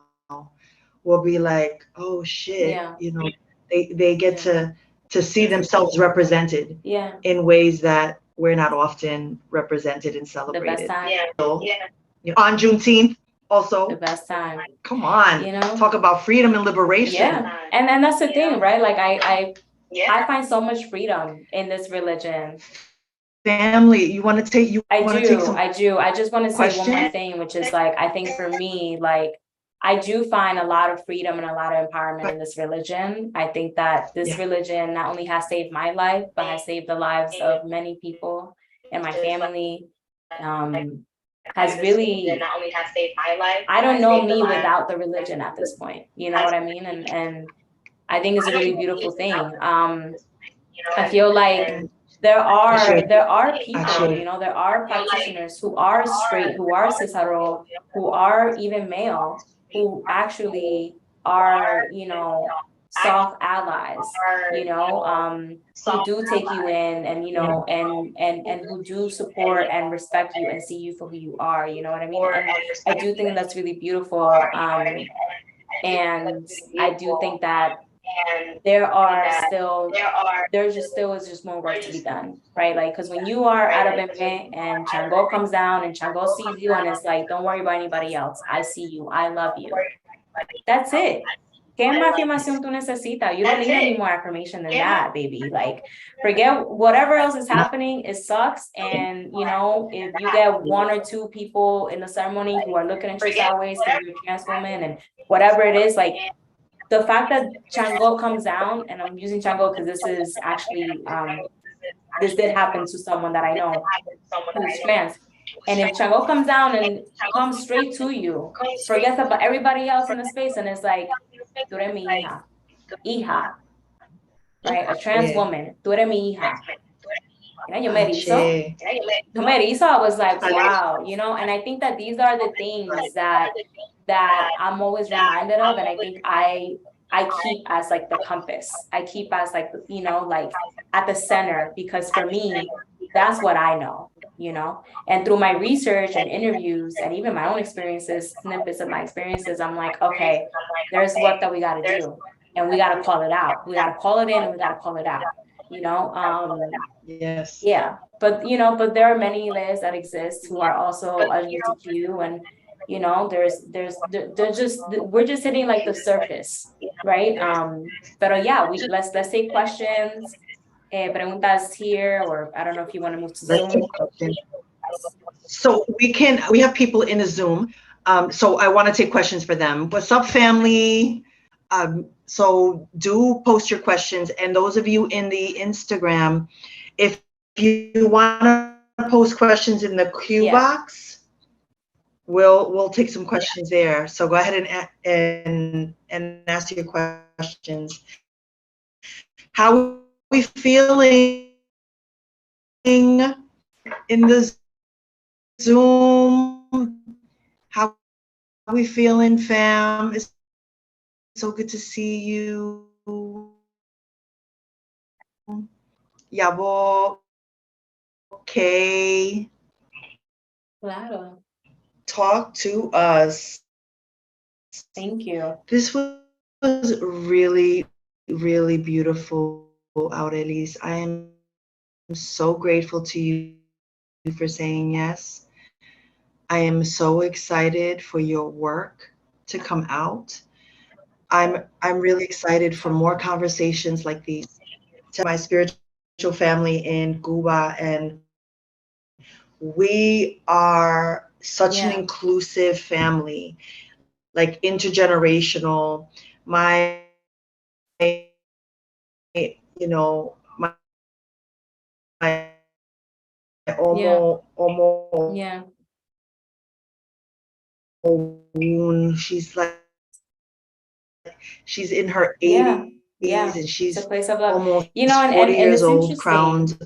will be like, oh shit, you know, they get to see themselves represented in ways that we're not often represented and celebrated. The best time. So, on Juneteenth, Also, the best time. Come on, you know, talk about freedom and liberation. Yeah, and that's the thing, right? Like I find so much freedom in this religion. Family, you want to take I do. I just want to say one more thing, which is like, I think for me, like, I do find a lot of freedom and a lot of empowerment in this religion. I think that this religion not only has saved my life, but has saved the lives of many people in my family. Has really not only has saved my life. I don't know me without the religion at this point. You know what I mean? And I think it's a really beautiful thing. I feel like there are people, you know, there are practitioners who are straight, who are cishetero, who are even male, who actually are, you know, soft allies, you know, who do take you in and, you know, and who do support and respect you and see you for who you are, you know what I mean? And I do think that's really beautiful. And I do think that there's just more work to be done, right? Like, because when you are out of Bembe and Chango comes down and Chango sees you and it's like, don't worry about anybody else. I see you. I love you. That's it. ¿Qué más afirmación tú necesitas? You don't need any more affirmation than that, baby. Like, forget whatever else is happening. It sucks. And, you know, if you get one or two people in the ceremony who are looking at you sideways because you're a trans woman and whatever it is, like, the fact that Chango comes down, and I'm using Chango because this is actually, this did happen to someone that I know who's trans. And if Chango comes down and comes straight to you, forgets about everybody else in the space, and it's like, tú eres mi hija, right? A trans woman, tú eres mi hija. Yo me erizo. I was like, wow, you know, and I think that these are the things that I'm always reminded of, and I think I keep as like the compass. I keep as like, you know, like at the center, because for me, that's what I know, you know, and through my research and interviews and even my own experiences, snippets of my experiences, I'm like, okay, there's work that we got to do, and we got to call it out. We got to call it in, and we got to call it out, you know. Yes. Yeah, but you know, but there are many layers that exist who are also LGBTQ, and you know, we're just hitting like the surface, right? Pero yeah, let's take questions, preguntas here, or I don't know if you want to move to Zoom. So we have people in the Zoom. So I want to take questions for them. What's up, family? So do post your questions, and those of you in the Instagram, if you want to post questions in the Q box, we'll take some questions there. So go ahead and ask your questions. How are we feeling in the Zoom? How are we feeling, fam? It's so good to see you. Yabo. Okay. Claro. Talk to us. Thank you. This was really, really beautiful, Aurelise. I am so grateful to you for saying yes. I am so excited for your work to come out. I'm really excited for more conversations like these. To my spiritual family in Cuba, and we are such an inclusive family, like intergenerational. My she's in her 80s, and she's it's a place of love. Almost, you know, and 40 years it's old, crowned.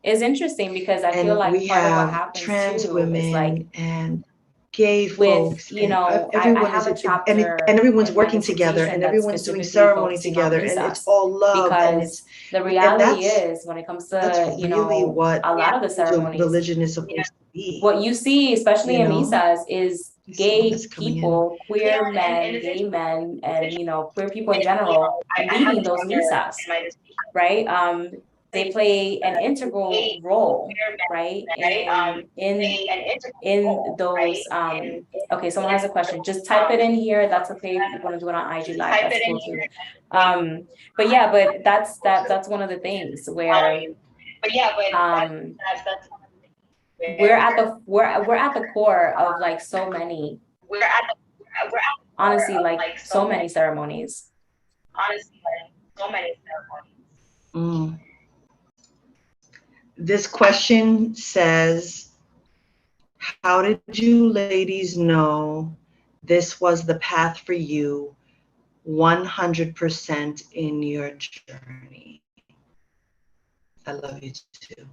It's interesting because I feel like we part have of what happens trans too women is like and gay with, folks, you know, everyone I have is, a chapter and everyone's in my working together, and dissertation that's everyone's doing specifically ceremony focusing on together, and it's misas, all love. And because the reality is, when it comes to, you know, what a lot of the ceremonies, religion is supposed to be. what you see, especially in misas, is gay That's coming people, queer men, gay men, and, you know, queer people in general leading those misas, right? they play an integral role, right? In those, okay, someone has a question, just type it in here. That's okay. If you want to do it on IG Live, that's cool too. But yeah, but that's one of the things where we're at the core of like so many, honestly, like so many ceremonies. This question says, how did you ladies know this was the path for you 100% in your journey? I love you too.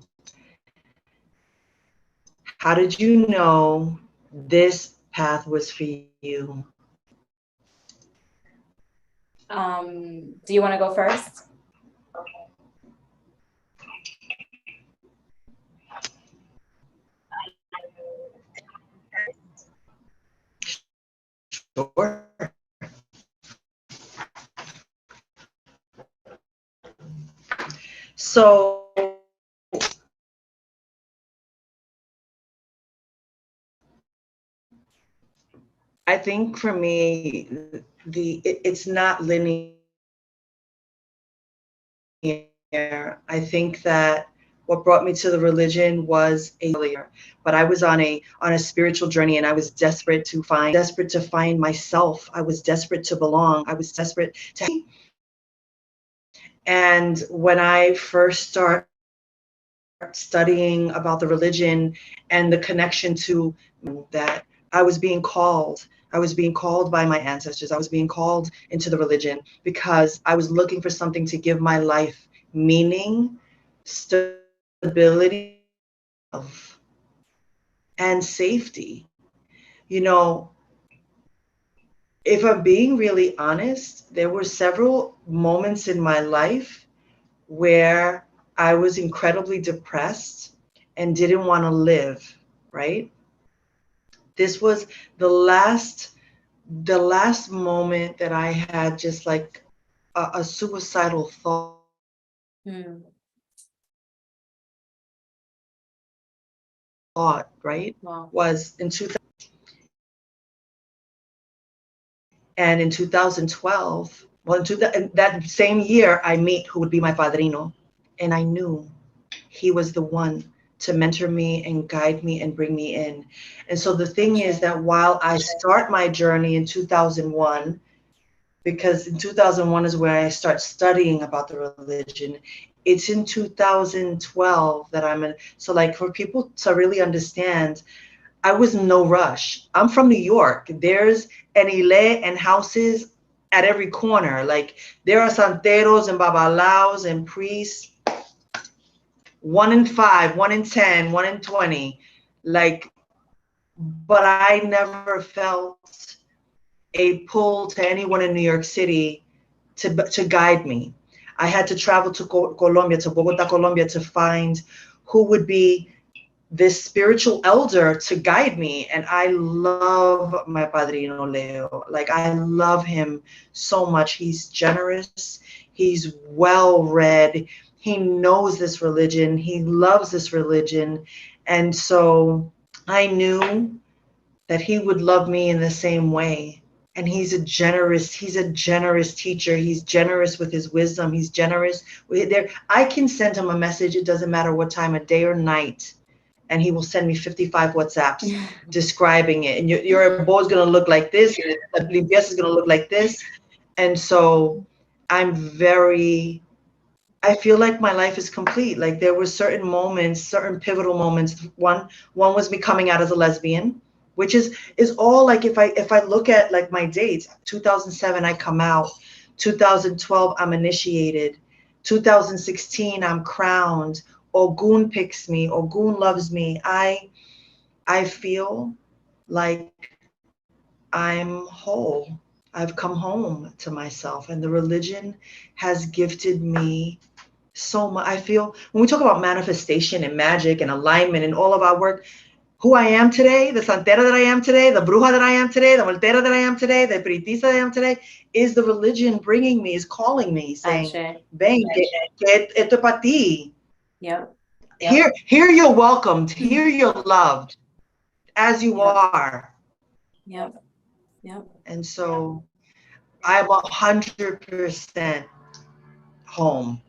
How did you know this path was for you? Do you want to go first? Sure. So I think for me, it's not linear. I think that what brought me to the religion was but I was on a spiritual journey, and I was desperate to find myself. I was desperate to belong. I was desperate to. And when I first started studying about the religion and the connection to that, I was being called by my ancestors. I was being called into the religion because I was looking for something to give my life meaning, stability, and safety. You know, if I'm being really honest, there were several moments in my life where I was incredibly depressed and didn't want to live, right? This was the last moment that I had just like a suicidal thought. Right? Wow. Was in 2000. And in 2012, well, that same year, I meet who would be my padrino. And I knew he was the one to mentor me and guide me and bring me in. And so the thing is that while I start my journey in 2001, because in 2001 is where I start studying about the religion, it's in 2012 that so like for people to really understand, I was in no rush. I'm from New York. There's an ile and houses at every corner. Like there are santeros and babalaos and priests, 1 in 5, 1 in 10, 1 in 20. Like, but I never felt a pull to anyone in New York City to guide me. I had to travel to Colombia, to Bogota, Colombia, to find who would be this spiritual elder to guide me. And I love my padrino Leo. Like I love him so much. He's generous. He's well read. He knows this religion. He loves this religion. And so I knew that he would love me in the same way. And he's a generous teacher. He's generous with his wisdom. He's generous with there. I can send him a message. It doesn't matter what time of day or night. And he will send me 55 WhatsApps describing it. And your bowl is going to look like this. Your limpieza is going to look like this. And so I feel like my life is complete. Like there were certain moments, certain pivotal moments. One was me coming out as a lesbian, which is all like, if I look at like my dates, 2007, I come out, 2012, I'm initiated, 2016, I'm crowned, Ogun picks me, Ogun loves me. I feel like I'm whole. I've come home to myself, and the religion has gifted me so much. I feel when we talk about manifestation and magic and alignment and all of our work, who I am today, the santera that I am today, the bruja that I am today, the voltera that I am today, the espiritista that I am today, is the religion bringing me, is calling me, saying, ven, que esto es para ti. Yep. Here you're welcomed. Here you're loved as you are. Yep. Yep. And so I'm 100% home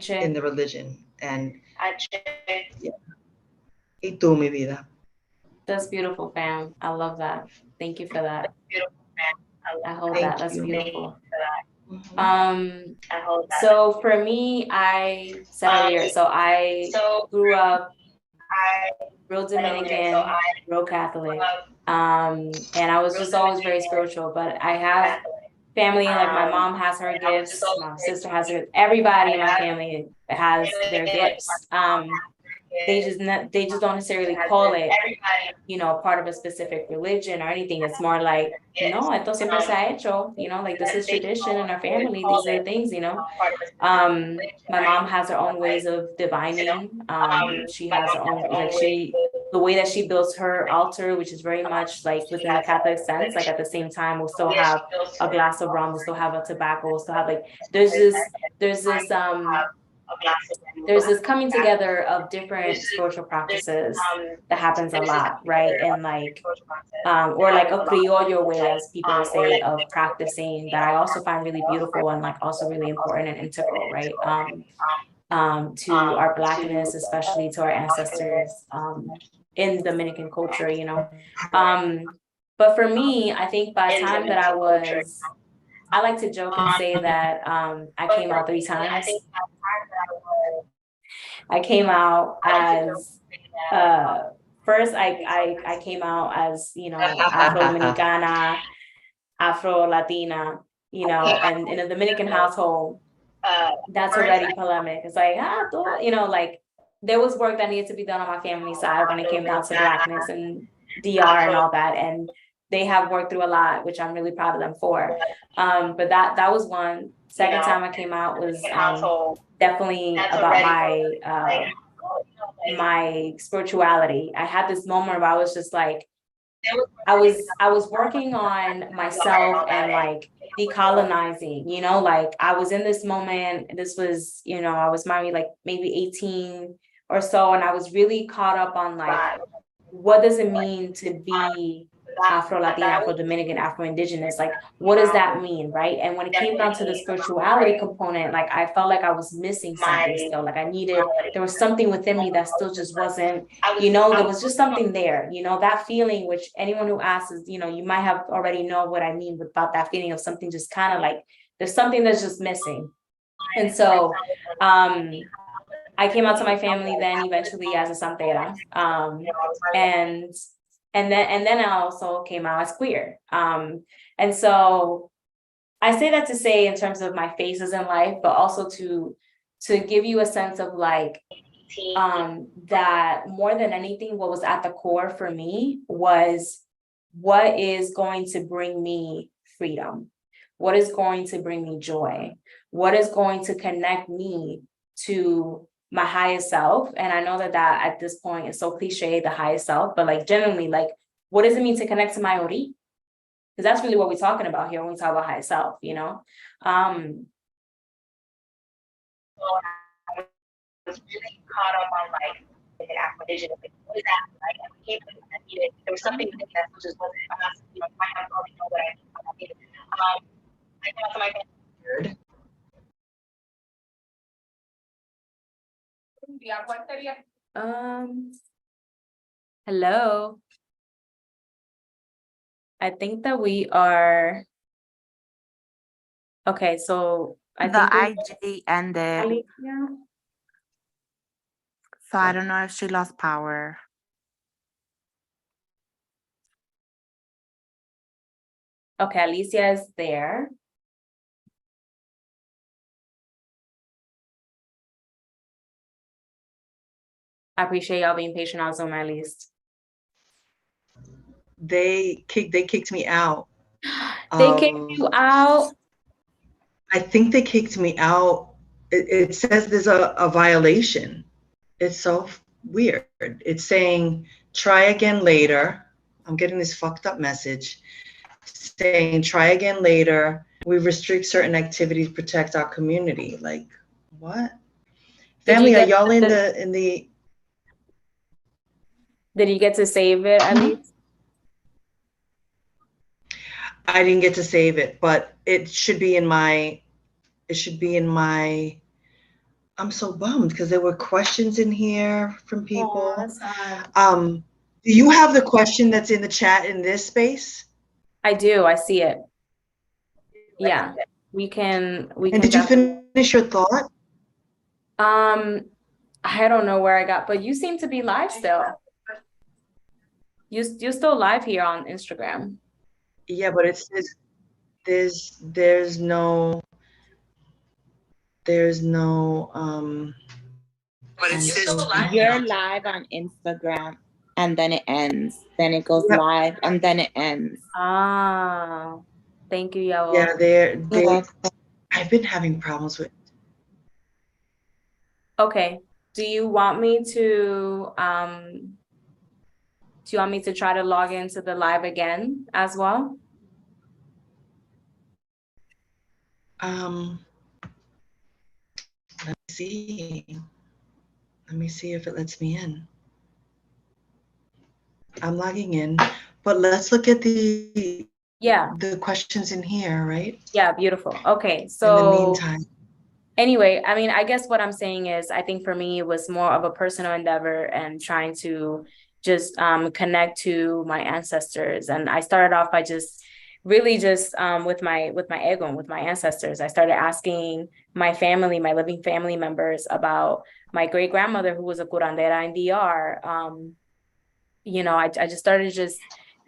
in the religion. And yeah. Y tú, mi vida. That's beautiful, fam. I love that. Thank you for that. I hold that. That's beautiful. So for me, I said earlier, so I grew up real Dominican, real Catholic. And I was just always very spiritual, but I have family, like my mom has her gifts, my sister has her, everybody in my family has their gifts. They just don't necessarily call it, you know, part of a specific religion or anything. It's more like, no, esto siempre se ha hecho, you know, like this is tradition in our family. These are the things, you know. My mom has her own ways of divining. She has her own, like the way that she builds her altar, which is very much like within the Catholic sense, like at the same time, we'll still have a glass of rum, we'll still have a tobacco, we'll still have like, there's this coming together of different spiritual practices that happens a lot, right? And like, or like a criollo way, as people say, of practicing that I also find really beautiful and like also really important and integral, right? To our Blackness, especially to our ancestors in Dominican culture, you know. But for me, I think by the time that I like to joke and say that I came out 3 times. I came out as first I came out as, you know, Afro-Dominicana, Afro-Latina, you know, and in a Dominican household, that's already polemic. It's like, you know, like there was work that needed to be done on my family side when it came down to Blackness and DR and all that. And they have worked through a lot, which I'm really proud of them for. But that was one. Second time I came out was definitely about my spirituality. I had this moment where I was just like, I was working on myself and like decolonizing, you know, like I was in this moment, this was, you know, I was maybe like maybe 18 or so. And I was really caught up on like, what does it mean to be Afro-Latina, Afro-Dominican, Afro-Indigenous? Like, what does that mean, right? And when it came down to the spirituality component, like I felt like I was missing something still. Like there was something within me that still just wasn't, you know, there was just something there, you know, that feeling, which anyone who asks is, you know, you might have already know what I mean about that feeling of something just kind of like, there's something that's just missing. And so, I came out to my family then eventually as a santera, and then I also came out as queer. And so I say that to say in terms of my phases in life, but also to give you a sense of like, that more than anything, what was at the core for me was what is going to bring me freedom? What is going to bring me joy? What is going to connect me to my highest self? And I know that at this point is so cliche, the highest self, but like genuinely, like, what does it mean to connect to my ori? Because that's really what we're talking about here when we talk about highest self, you know? I was really caught up on like Afro-Indigenous, like, what is that? Like, I became I needed, there was something that just wasn't, you know, might not already know what I needed. I came out to my family. Hello. I think that we are okay. So I think the IG ended. Yeah. So I don't know if she lost power. Okay, Alicia is there. I appreciate y'all being patient on Zoom at least. They kicked me out. They kicked you out? I think they kicked me out. It says there's a violation. It's so weird. It's saying, try again later. I'm getting this fucked up message saying, try again later. We restrict certain activities, protect our community. Like, what? Family, are y'all in the? Did you get to save it at least? I didn't get to save it, but it should be in my, I'm so bummed because there were questions in here from people. Do you have the question that's in the chat in this space? I do. I see it. Yeah, we can. And did you finish your thought? I don't know where I got, but you seem to be live still. You're still live here on Instagram. Yeah, but it says there's no but it says you're live on Instagram and then it ends. Then it goes live and then it ends. Ah, thank you, Yawo. Yeah, I've been having problems with. Okay. Do you want me to try to log into the live again as well? Let me see if it lets me in. I'm logging in, but let's look at the questions in here, right? Yeah, beautiful. Okay, so in the meantime. Anyway, I mean, I guess what I'm saying is, I think for me, it was more of a personal endeavor and trying to just connect to my ancestors. And I started off by just really just with my ego and with my ancestors. I started asking my family, my living family members about my great grandmother who was a curandera in DR. You know, I just started just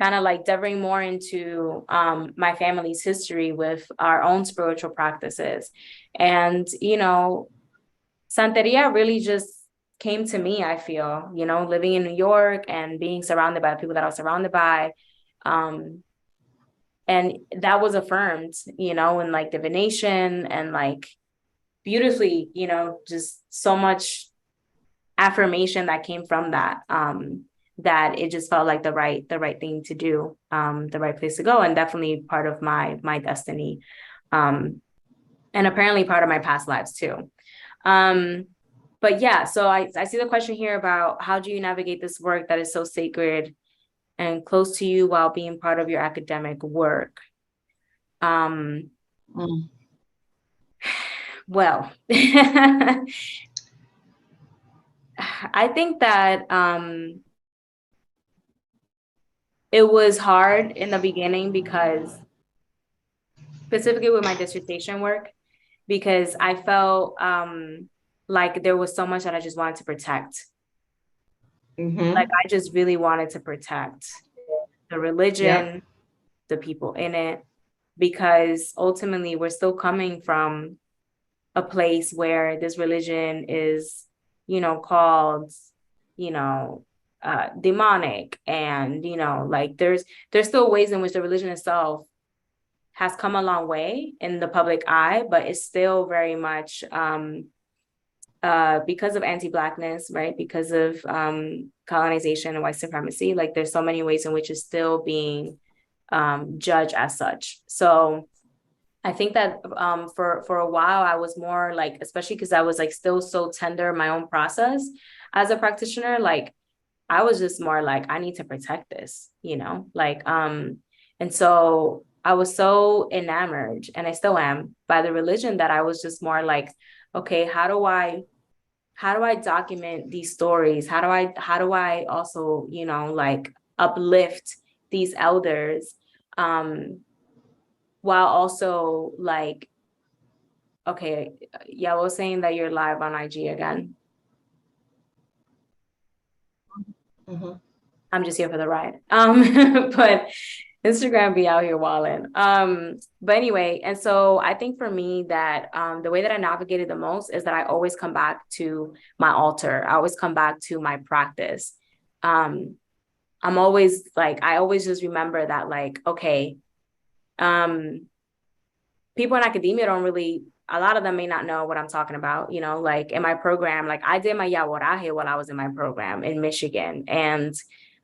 kind of like delving more into my family's history with our own spiritual practices. And, you know, Santeria really just came to me, I feel, you know, living in New York and being surrounded by the people that I was surrounded by. And that was affirmed, you know, in like divination and like beautifully, you know, just so much affirmation that came from that. That it just felt like the right thing to do, the right place to go, and definitely part of my destiny, and apparently part of my past lives too. But yeah, so I see the question here about how do you navigate this work that is so sacred and close to you while being part of your academic work? Well, I think that it was hard in the beginning because specifically with my dissertation work, because I felt like there was so much that I just wanted to protect. Like I just really wanted to protect the religion, the people in it, because ultimately we're still coming from a place where this religion is, you know, called, you know, demonic, and, you know, like there's still ways in which the religion itself has come a long way in the public eye, but it's still very much because of anti-Blackness, right? Because of colonization and white supremacy, like there's so many ways in which it's still being judged as such. So I think that for a while I was more like, especially because I was like still so tender in my own process as a practitioner, like I was just more like, I need to protect this, you know, like, and so I was so enamored, and I still am, by the religion, that I was just more like, okay, how do I document these stories? How do I also, you know, like uplift these elders, while also like, okay, yeah, I was saying that you're live on IG again. I'm just here for the ride. But Instagram be out here wilding. But anyway, and so I think for me that the way that I navigated the most is that I always come back to my altar. I always come back to my practice. I'm always like, I always just remember that, like, okay, people in academia don't really, a lot of them may not know what I'm talking about, you know, like in my program, like I did my yaguaraje while I was in my program in Michigan, and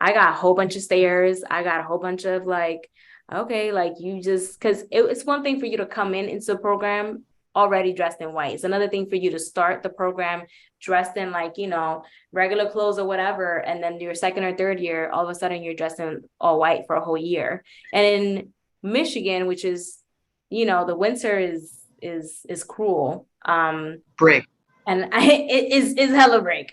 I got a whole bunch of stares. I got a whole bunch of like, okay, like you just, because it's one thing for you to come into the program already dressed in white. It's another thing for you to start the program dressed in like, you know, regular clothes or whatever. And then your second or third year, all of a sudden you're dressed in all white for a whole year. And in Michigan, which is, you know, the winter is cruel. Break. And it is hella break.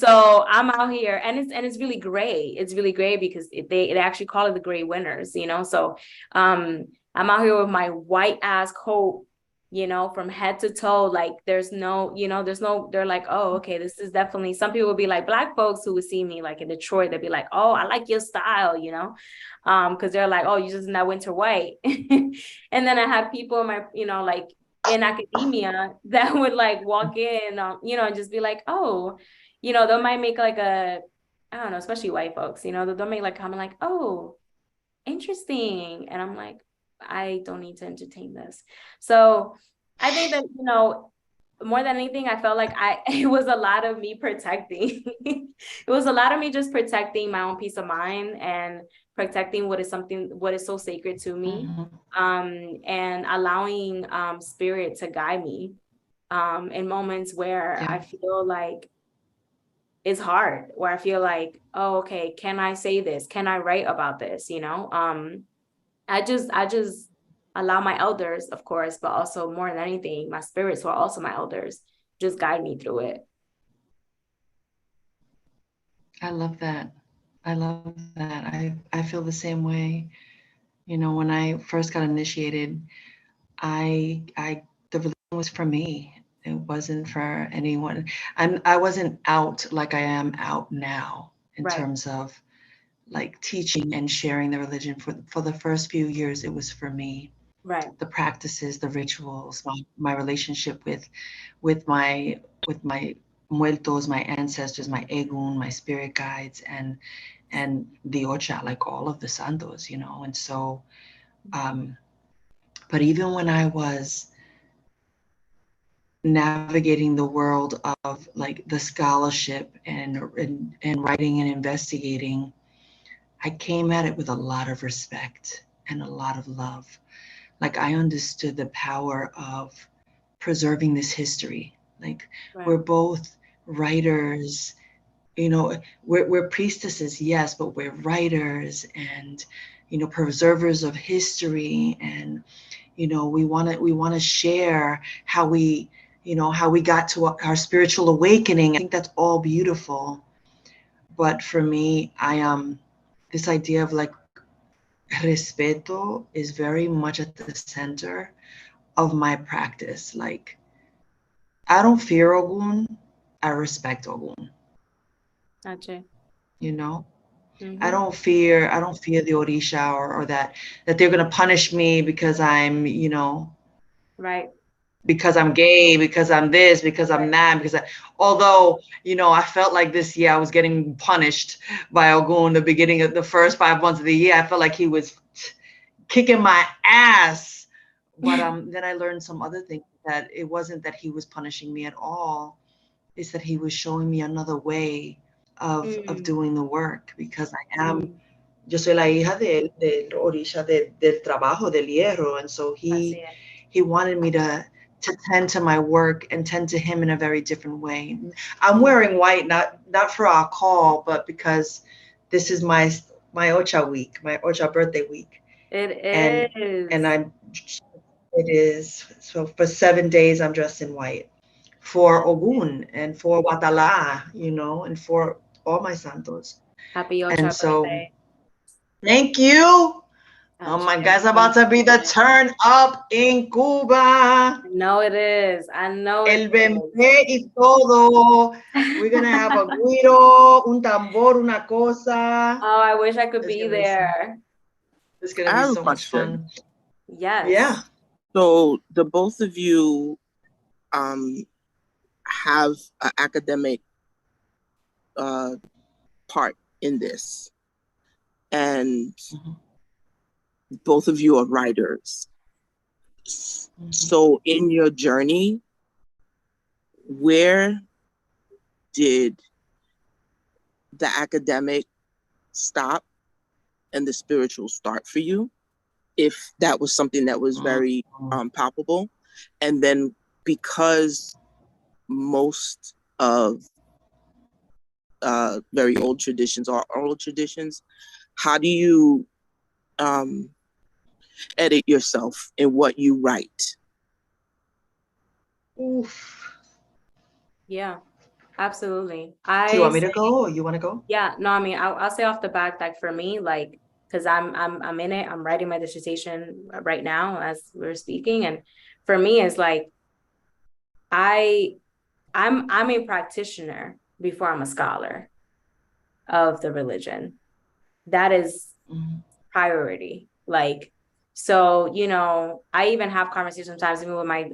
So I'm out here, and it's really gray. It's really gray because they actually call it the gray winters, you know. So I'm out here with my white ass coat, you know, from head to toe. Like there's no, you know, they're like, oh, okay, this is definitely, some people would be like, Black folks who would see me like in Detroit, they'd be like, oh, I like your style, you know, because they're like, oh, you're just in that winter white. And then I have people in my, you know, like in academia that would like walk in, you know, and just be like, oh, you know, they might make like I don't know, especially white folks, you know, they'll make like comment like, oh, interesting. And I'm like, I don't need to entertain this. So I think that, you know, more than anything, I felt like it was a lot of me protecting. It was a lot of me just protecting my own peace of mind and protecting what is so sacred to me, and allowing spirit to guide me in moments where I feel like it's hard, where I feel like, oh, okay, can I say this? Can I write about this? You know, I just allow my elders, of course, but also more than anything, my spirits who are also my elders, just guide me through it. I love that. I love that. I feel the same way. You know, when I first got initiated, the religion was for me. It wasn't for anyone. I wasn't out like I am out now in terms of like teaching and sharing the religion. For the first few years, it was for me. Right. The practices, the rituals, my relationship with my muertos, my ancestors, my egun, my spirit guides, and the ocha, like all of the santos, you know. And so, but even when I was navigating the world of like the scholarship and writing and investigating, I came at it with a lot of respect and a lot of love. Like I understood the power of preserving this history. Like we're both writers, you know, we're priestesses, yes, but we're writers and, you know, preservers of history. And, you know, we want to share how we got to our spiritual awakening. I think that's all beautiful. But for me, this idea of like respeto is very much at the center of my practice. Like, I don't fear Ogun, I respect Ogun. Gotcha. You know, I don't fear the Orisha or that they're gonna punish me because I'm, you know, because I'm gay, because I'm this, because I'm that, although, you know, I felt like this year I was getting punished by Ogun the beginning of the first 5 months of the year. I felt like he was kicking my ass. But then I learned some other things, that it wasn't that he was punishing me at all. It's that he was showing me another way of doing the work, because yo soy la hija del Orisha del trabajo, del hierro. And so he wanted me to tend to my work and tend to him in a very different way. I'm wearing white, not for our call, but because this is my Ocha week, my Ocha birthday week. It is. So for 7 days, I'm dressed in white for Ogun and for Watala, you know, and for all my santos. Happy Ocha birthday. Thank you. Oh my God, it's about to be the turn up in Cuba. I know it is. I know El bembe y todo. We're going to have a guiro, un tambor, una cosa. Oh, I wish I could be there. It's going to be so much fun. Yes. Yeah. So the both of you have an academic part in this. And both of you are writers. So in your journey, where did the academic stop and the spiritual start for you? If that was something that was very palpable. And then because most of very old traditions are oral traditions, how do you edit yourself in what you write? Oof. Yeah, absolutely. Do you want me to go or you want to go? Yeah, no, I mean, I'll say off the back, like for me, like, because I'm in it, I'm writing my dissertation right now as we're speaking. And for me, it's like I'm a practitioner before I'm a scholar of the religion. That is priority. Like, so, you know, I even have conversations sometimes even with my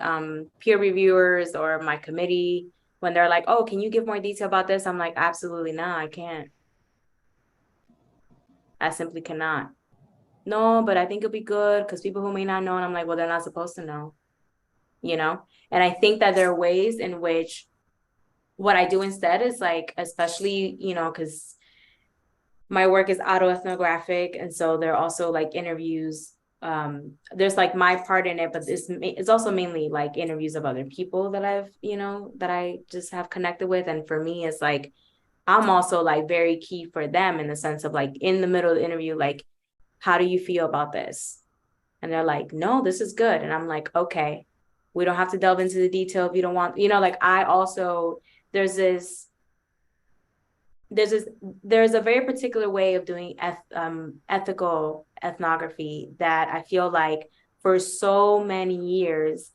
peer reviewers or my committee when they're like, oh, can you give more detail about this? I'm like, absolutely not, I can't. I simply cannot. No, but I think it'll be good because people who may not know, and I'm like, well, they're not supposed to know, you know? And I think that there are ways in which what I do instead is like, especially, you know, because my work is autoethnographic. And so there are also like interviews. There's like my part in it, but it's also mainly like interviews of other people that I've, you know, that I just have connected with. And for me, it's like, I'm also like very key for them in the sense of like in the middle of the interview, like, how do you feel about this? And they're like, no, this is good. And I'm like, okay, we don't have to delve into the detail if you don't want, you know, like I also, there's a very particular way of doing ethical ethnography that I feel like for so many years,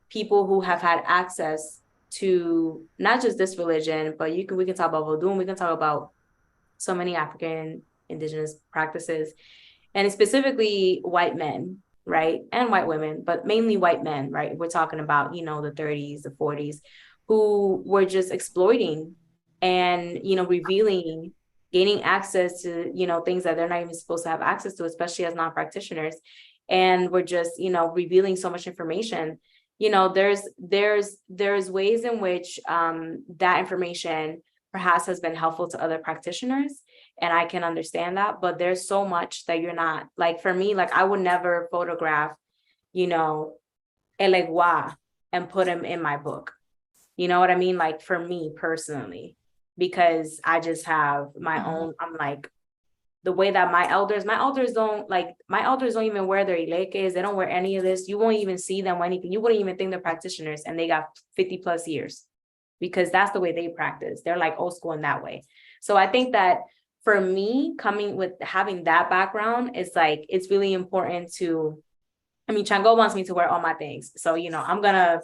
people who have had access to not just this religion, but we can talk about Vodou, we can talk about so many African indigenous practices, and specifically white men, right? And white women, but mainly white men, right? We're talking about, you know, the 30s, the 40s, who were just exploiting and, you know, revealing, gaining access to, you know, things that they're not even supposed to have access to, especially as non-practitioners. And we're just, you know, revealing so much information. You know, there's ways in which that information perhaps has been helpful to other practitioners. And I can understand that, but there's so much that you're not, like for me, like I would never photograph, you know, Elegua and put him in my book. You know what I mean? Like for me personally, because I just have my own, I'm like, the way that my elders don't even wear their ilekes. They don't wear any of this. You won't even see them or anything. You wouldn't even think they're practitioners and they got 50 plus years because that's the way they practice. They're like old school in that way. So I think that for me, coming with having that background, it's like, it's really important to, I mean, Chango wants me to wear all my things. So, you know, I'm gonna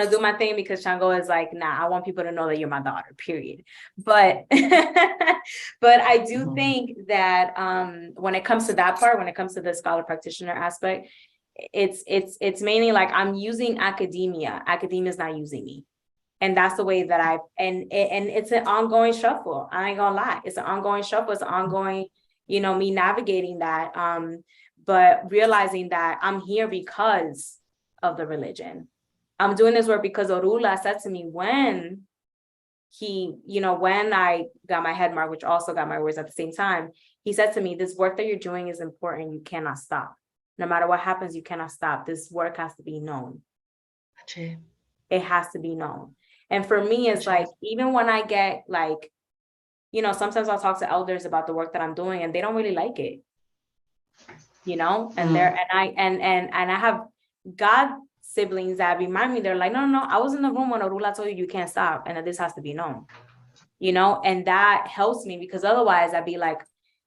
do my thing because Chango is like, nah, I want people to know that you're my daughter, period. But, but I do think that when it comes to that part, when it comes to the scholar practitioner aspect, it's mainly like I'm using academia. Academia is not using me. And that's the way that and it's an ongoing shuffle. I ain't gonna lie. It's an ongoing shuffle. It's an ongoing, you know, me navigating that. But realizing that I'm here because of the religion. I'm doing this work because Orula said to me when he, you know, when I got my head mark, which also got my words at the same time, he said to me, this work that you're doing is important. You cannot stop. No matter what happens, you cannot stop. This work has to be known. Okay. It has to be known. And for me, it's like, even when I get like, you know, sometimes I'll talk to elders about the work that I'm doing and they don't really like it, you know, and I have God siblings that remind me, they're like, no, I was in the room when Orula told you can't stop and that this has to be known, you know, and that helps me because otherwise I'd be like,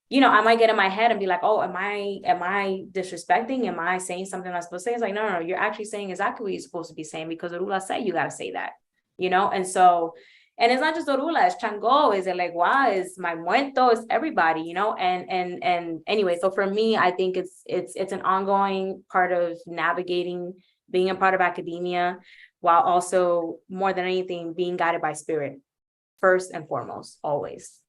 you know, I might get in my head and be like, oh, am I disrespecting? Am I saying something I'm supposed to say? It's like, no, you're actually saying exactly what you're supposed to be saying because Orula said you got to say that, you know? And so, and it's not just Orula, it's Chango, it's Elegua, it's my muerto, it's everybody, you know? And anyway, so for me, I think it's an ongoing part of navigating, being a part of academia, while also more than anything, being guided by spirit, first and foremost, always.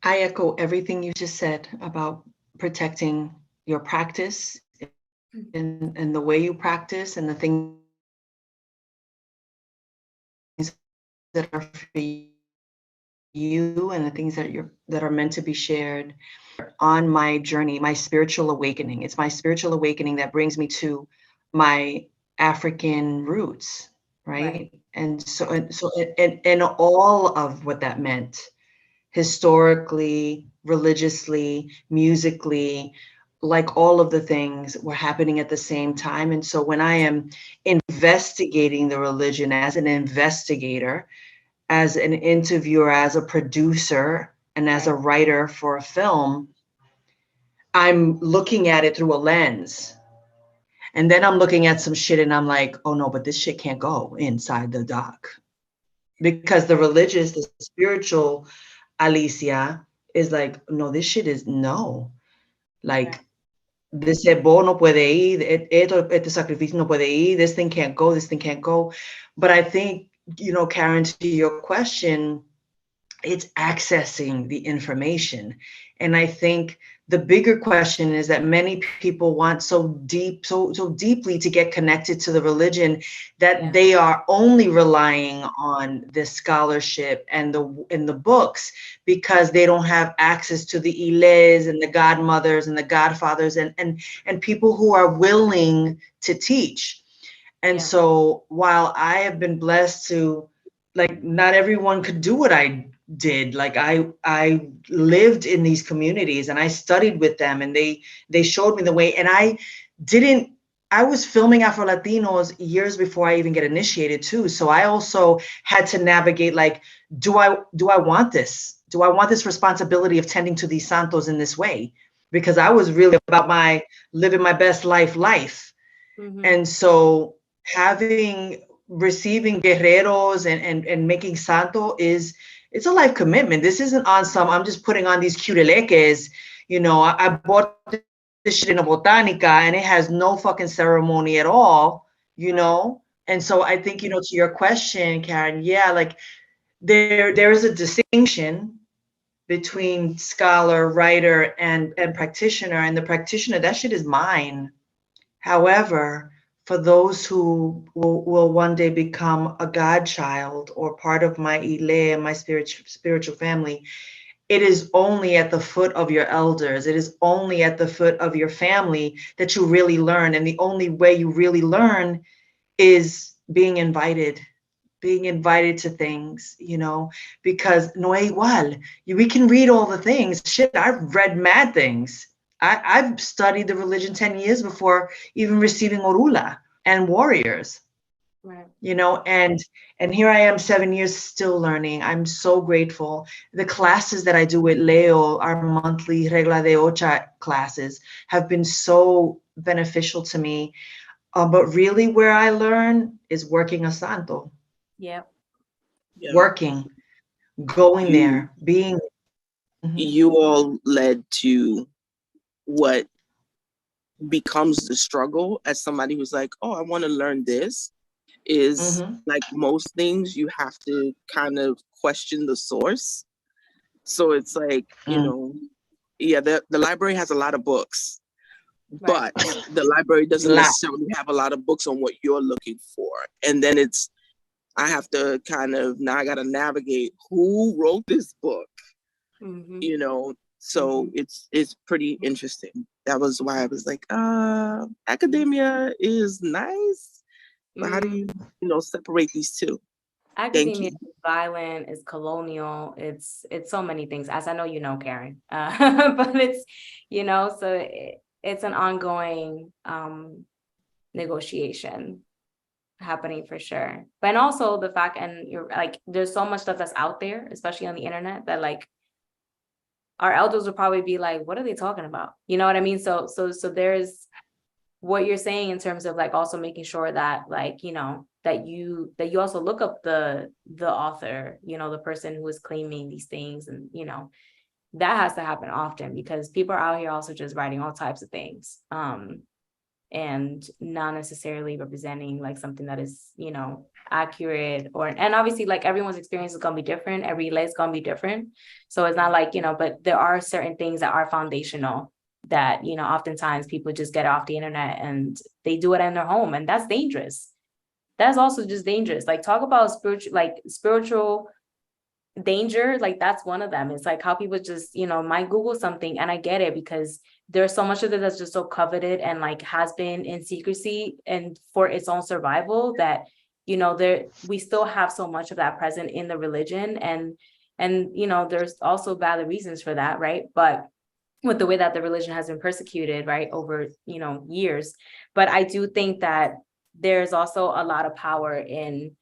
I echo everything you just said about protecting your practice and the way you practice and the things that are for you and the things that are meant to be shared on my journey, my spiritual awakening. It's my spiritual awakening that brings me to my African roots, right? And all of what that meant, historically, religiously, musically, like all of the things were happening at the same time. And so when I am investigating the religion as an investigator, as an interviewer, as a producer, and as a writer for a film, I'm looking at it through a lens. And then I'm looking at some shit and I'm like, oh no, but this shit can't go inside the doc. Because the religious, the spiritual Alicia is like, no, this shit is no. Like, this ebo no puede ir, este sacrificio no puede ir, this thing can't go, this thing can't go. But I think, Karen, to your question, it's accessing the information. And I think the bigger question is that many people want so deeply to get connected to the religion that they are only relying on the scholarship and the books, because they don't have access to the iles and the godmothers and the godfathers and people who are willing to teach. And so while I have been blessed to, like, not everyone could do what I did. Like, I lived in these communities and I studied with them, and they showed me the way. And I was filming Afro Latinos years before I even get initiated too. So I also had to navigate, like, do I want this? Do I want this responsibility of tending to these santos in this way? Because I was really about my living my best life. Mm-hmm. And so receiving guerreros and making santo it's a life commitment. This isn't on I'm just putting on these cuteleques. I bought this shit in a botanica and it has no fucking ceremony at all, And so I think, to your question, Karen, like there is a distinction between scholar, writer, and practitioner. And the practitioner, that shit is mine. However, for those who will one day become a godchild or part of my ile and my spiritual family, it is only at the foot of your elders. It is only at the foot of your family that you really learn. And the only way you really learn is being invited to things, because no es igual. We can read all the things. Shit, I've read mad things. I've studied the religion 10 years before even receiving Orula and warriors, right. And here I am 7 years still learning. I'm so grateful. The classes that I do with Leo, our monthly Regla de Ocha classes, have been so beneficial to me. But really where I learn is working a santo. Yeah. Working, going there, being. Mm-hmm. You all led to what becomes the struggle as somebody who's like, oh, I want to learn this, is like most things, you have to kind of question the source. So it's like, the library has a lot of books, right. But the library doesn't necessarily have a lot of books on what you're looking for. And then I have to now I got to navigate who wrote this book, so it's pretty interesting. That was why I was like, academia is nice, but how do you, separate these two? Academia is violent, is colonial, it's so many things, as I know Karen. But it's, so it's an ongoing negotiation happening for sure. But also the fact, and you're like, there's so much stuff that's out there, especially on the internet, that like our elders would probably be like, what are they talking about? You know what I mean? So there's what you're saying in terms of like also making sure that like, that you also look up the author, the person who is claiming these things. And, that has to happen often, because people are out here also just writing all types of things. And not necessarily representing like something that is, accurate, and obviously like everyone's experience is going to be different. Every lay is going to be different. So it's not like, but there are certain things that are foundational that, you know, oftentimes people just get off the internet and they do it in their home, and that's dangerous. That's also just dangerous. Like, talk about spiritual danger, like that's one of them. It's like how people just, you know, might Google something, and I get it, because there's so much of it that's just so coveted and like has been in secrecy and for its own survival, that, you know, we still have so much of that present in the religion, and you know, there's also valid reasons for that, right? But with the way that the religion has been persecuted, right, over, you know, years. But I do think that there's also a lot of power in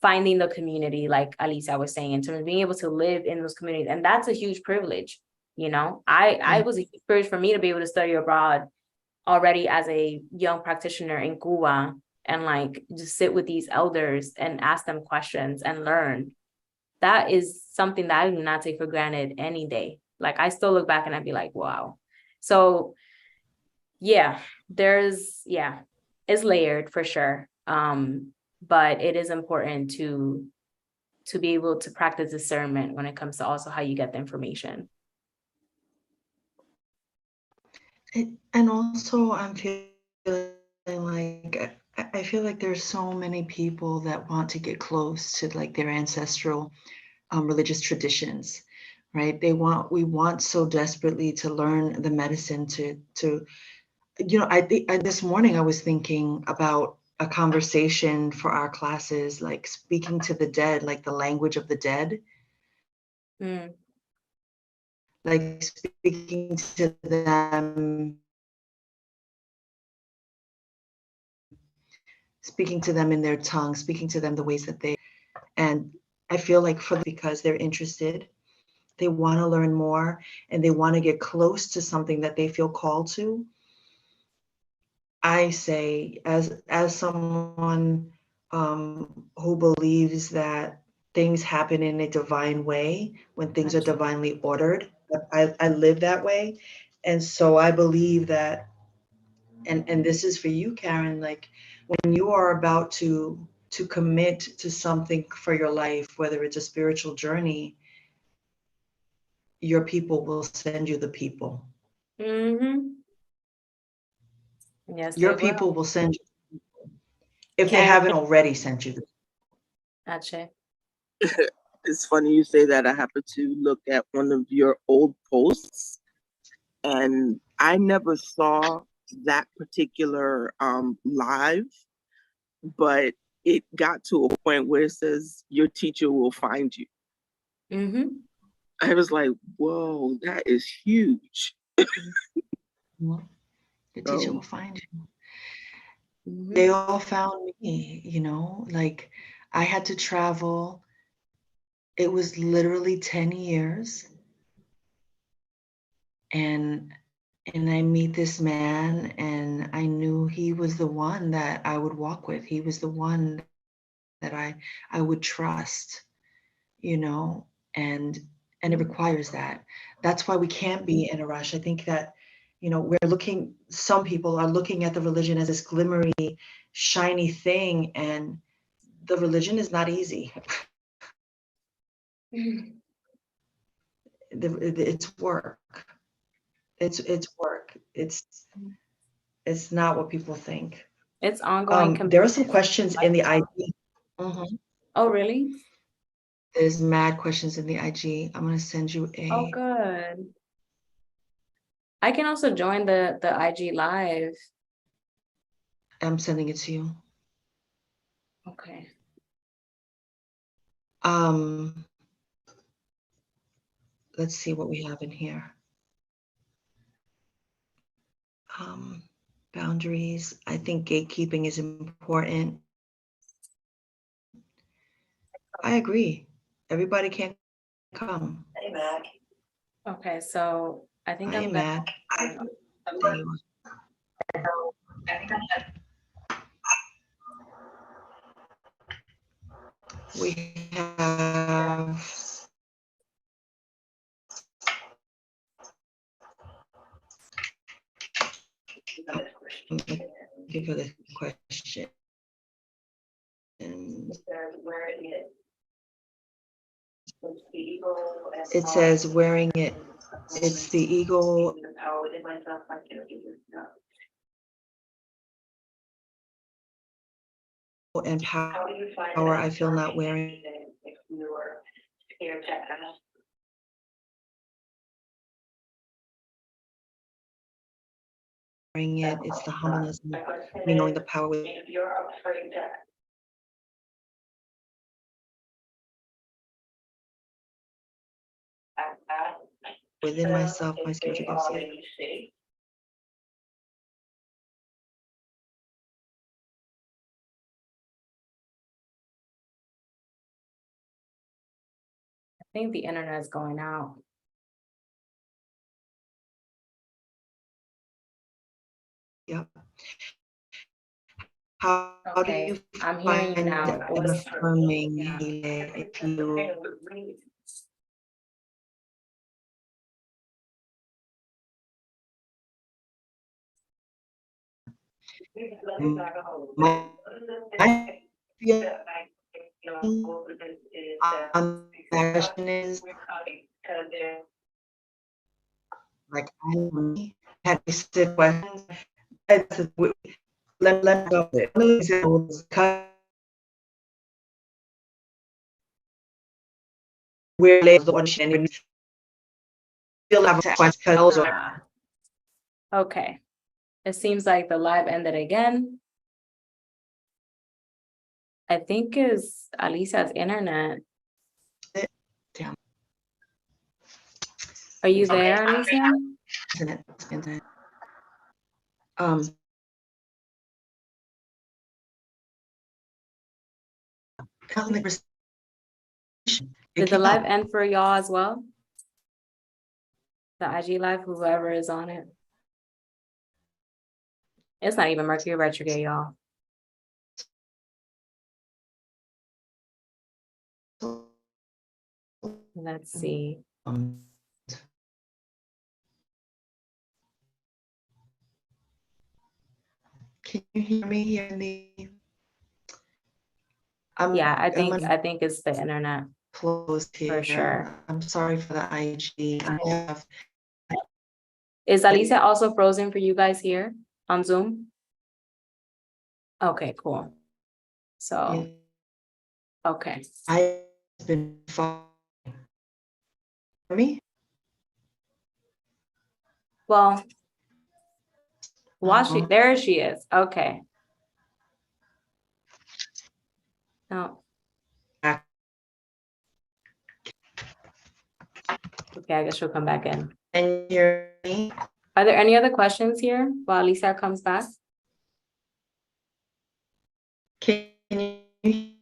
finding the community, like Alicia was saying, in terms of being able to live in those communities. And that's a huge privilege. You know, I was a huge privilege for me to be able to study abroad already as a young practitioner in Cuba, and like just sit with these elders and ask them questions and learn. That is something that I do not take for granted any day. Like, I still look back and I'd be like, wow. So yeah, it's layered for sure. But it is important to be able to practice discernment when it comes to also how you get the information. And also, I'm feeling like I feel like there's so many people that want to get close to like their ancestral religious traditions, right? We want so desperately to learn the medicine to you know, this morning I was thinking about a conversation for our classes, like speaking to the dead, like the language of the dead. Like speaking to them in their tongue, speaking to them the ways that they, and I feel like because they're interested, they want to learn more, and they want to get close to something that they feel called to. I say, as someone who believes that things happen in a divine way when things are divinely ordered, I live that way. And so I believe that, and this is for you, Karen, like when you are about to commit to something for your life, whether it's a spiritual journey, your people will send you the people. Mm-hmm. Yes, your people will send you if they haven't already sent you. Gotcha. It's funny you say that. I happened to look at one of your old posts, and I never saw that particular live, but it got to a point where it says your teacher will find you. Mm-hmm. I was like, whoa, that is huge. Your teacher will find you. Mm-hmm. They all found me, you know, like I had to travel. It was literally 10 years. And I meet this man, and I knew he was the one that I would walk with. He was the one that I would trust, you know, and it requires that. That's why we can't be in a rush. I think that, you know, some people are looking at the religion as this glimmery, shiny thing, and the religion is not easy. It's work. It's work. It's not what people think. It's ongoing. There are some questions in the IG. Mm-hmm. Oh, really? There's mad questions in the IG. I'm gonna send you a. Oh, good. I can also join the IG live. I'm sending it to you. Okay. Let's see what we have in here. Boundaries. I think gatekeeping is important. I agree. Everybody can't come. Hey, Mac. Okay, so I think I'm Mac. We have. Give her the question. It says wearing it It's the ego. And power I feel not wearing. It's the humbleness, me knowing the power within myself, my spiritual gifts. I think the internet is going out. Yep. How Okay, do you I'm hearing you now. It was affirming if you my question is like I had to questions. Let go. We're labeled on and still have questions. okay. It seems like the live ended again. I think it's Alicia's internet. Damn. Are you there, Alicia? Internet. Did the live end for y'all as well? The IG live, whoever is on it. It's not even Mercury retrograde, y'all. Let's see. Can you hear me here in the yeah, I think it's the internet. Closed here. For sure. I'm sorry for the IG. Is Alicia also frozen for you guys here on Zoom? Okay, cool. So, okay. I've been following me. Well, there she is. Okay. No. Okay, I guess she'll come back in. Can you hear me? Are there any other questions here while Alicia comes back? Can you hear me?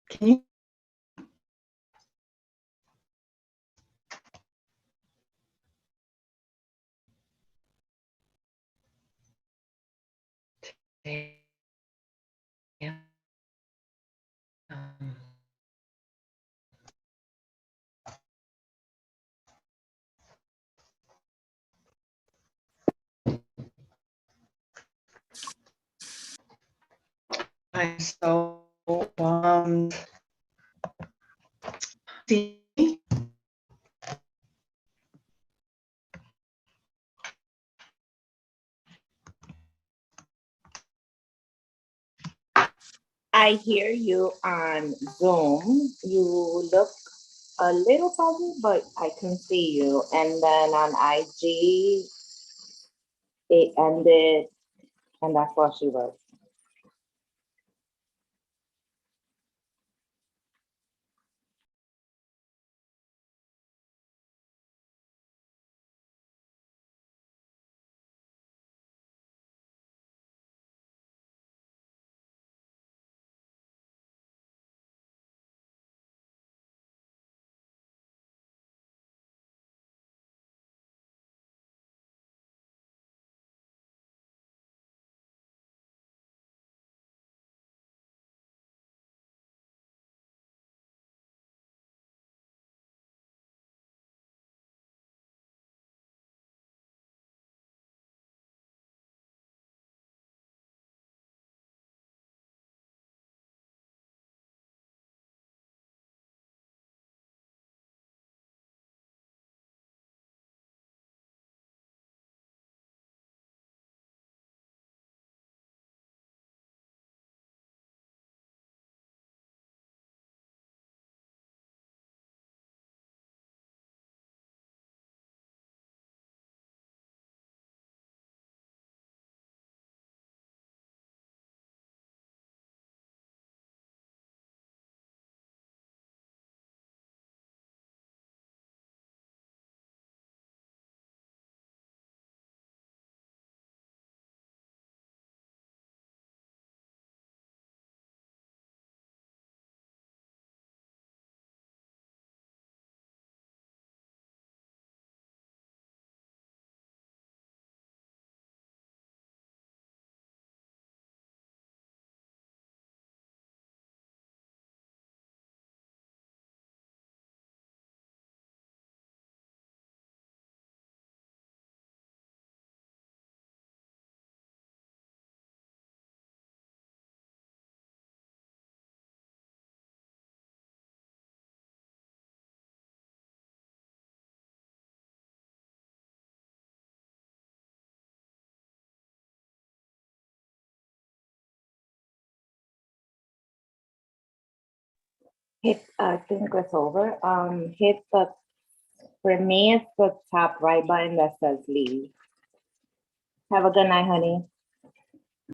Can you? Yeah. I'm so bummed. See? I hear you on Zoom. You look a little fuzzy, but I can see you. And then on IG, it ended, and that's what she was. Hit, I think it's over. Hit the, for me, it's the top right button that says leave. Have a good night, honey.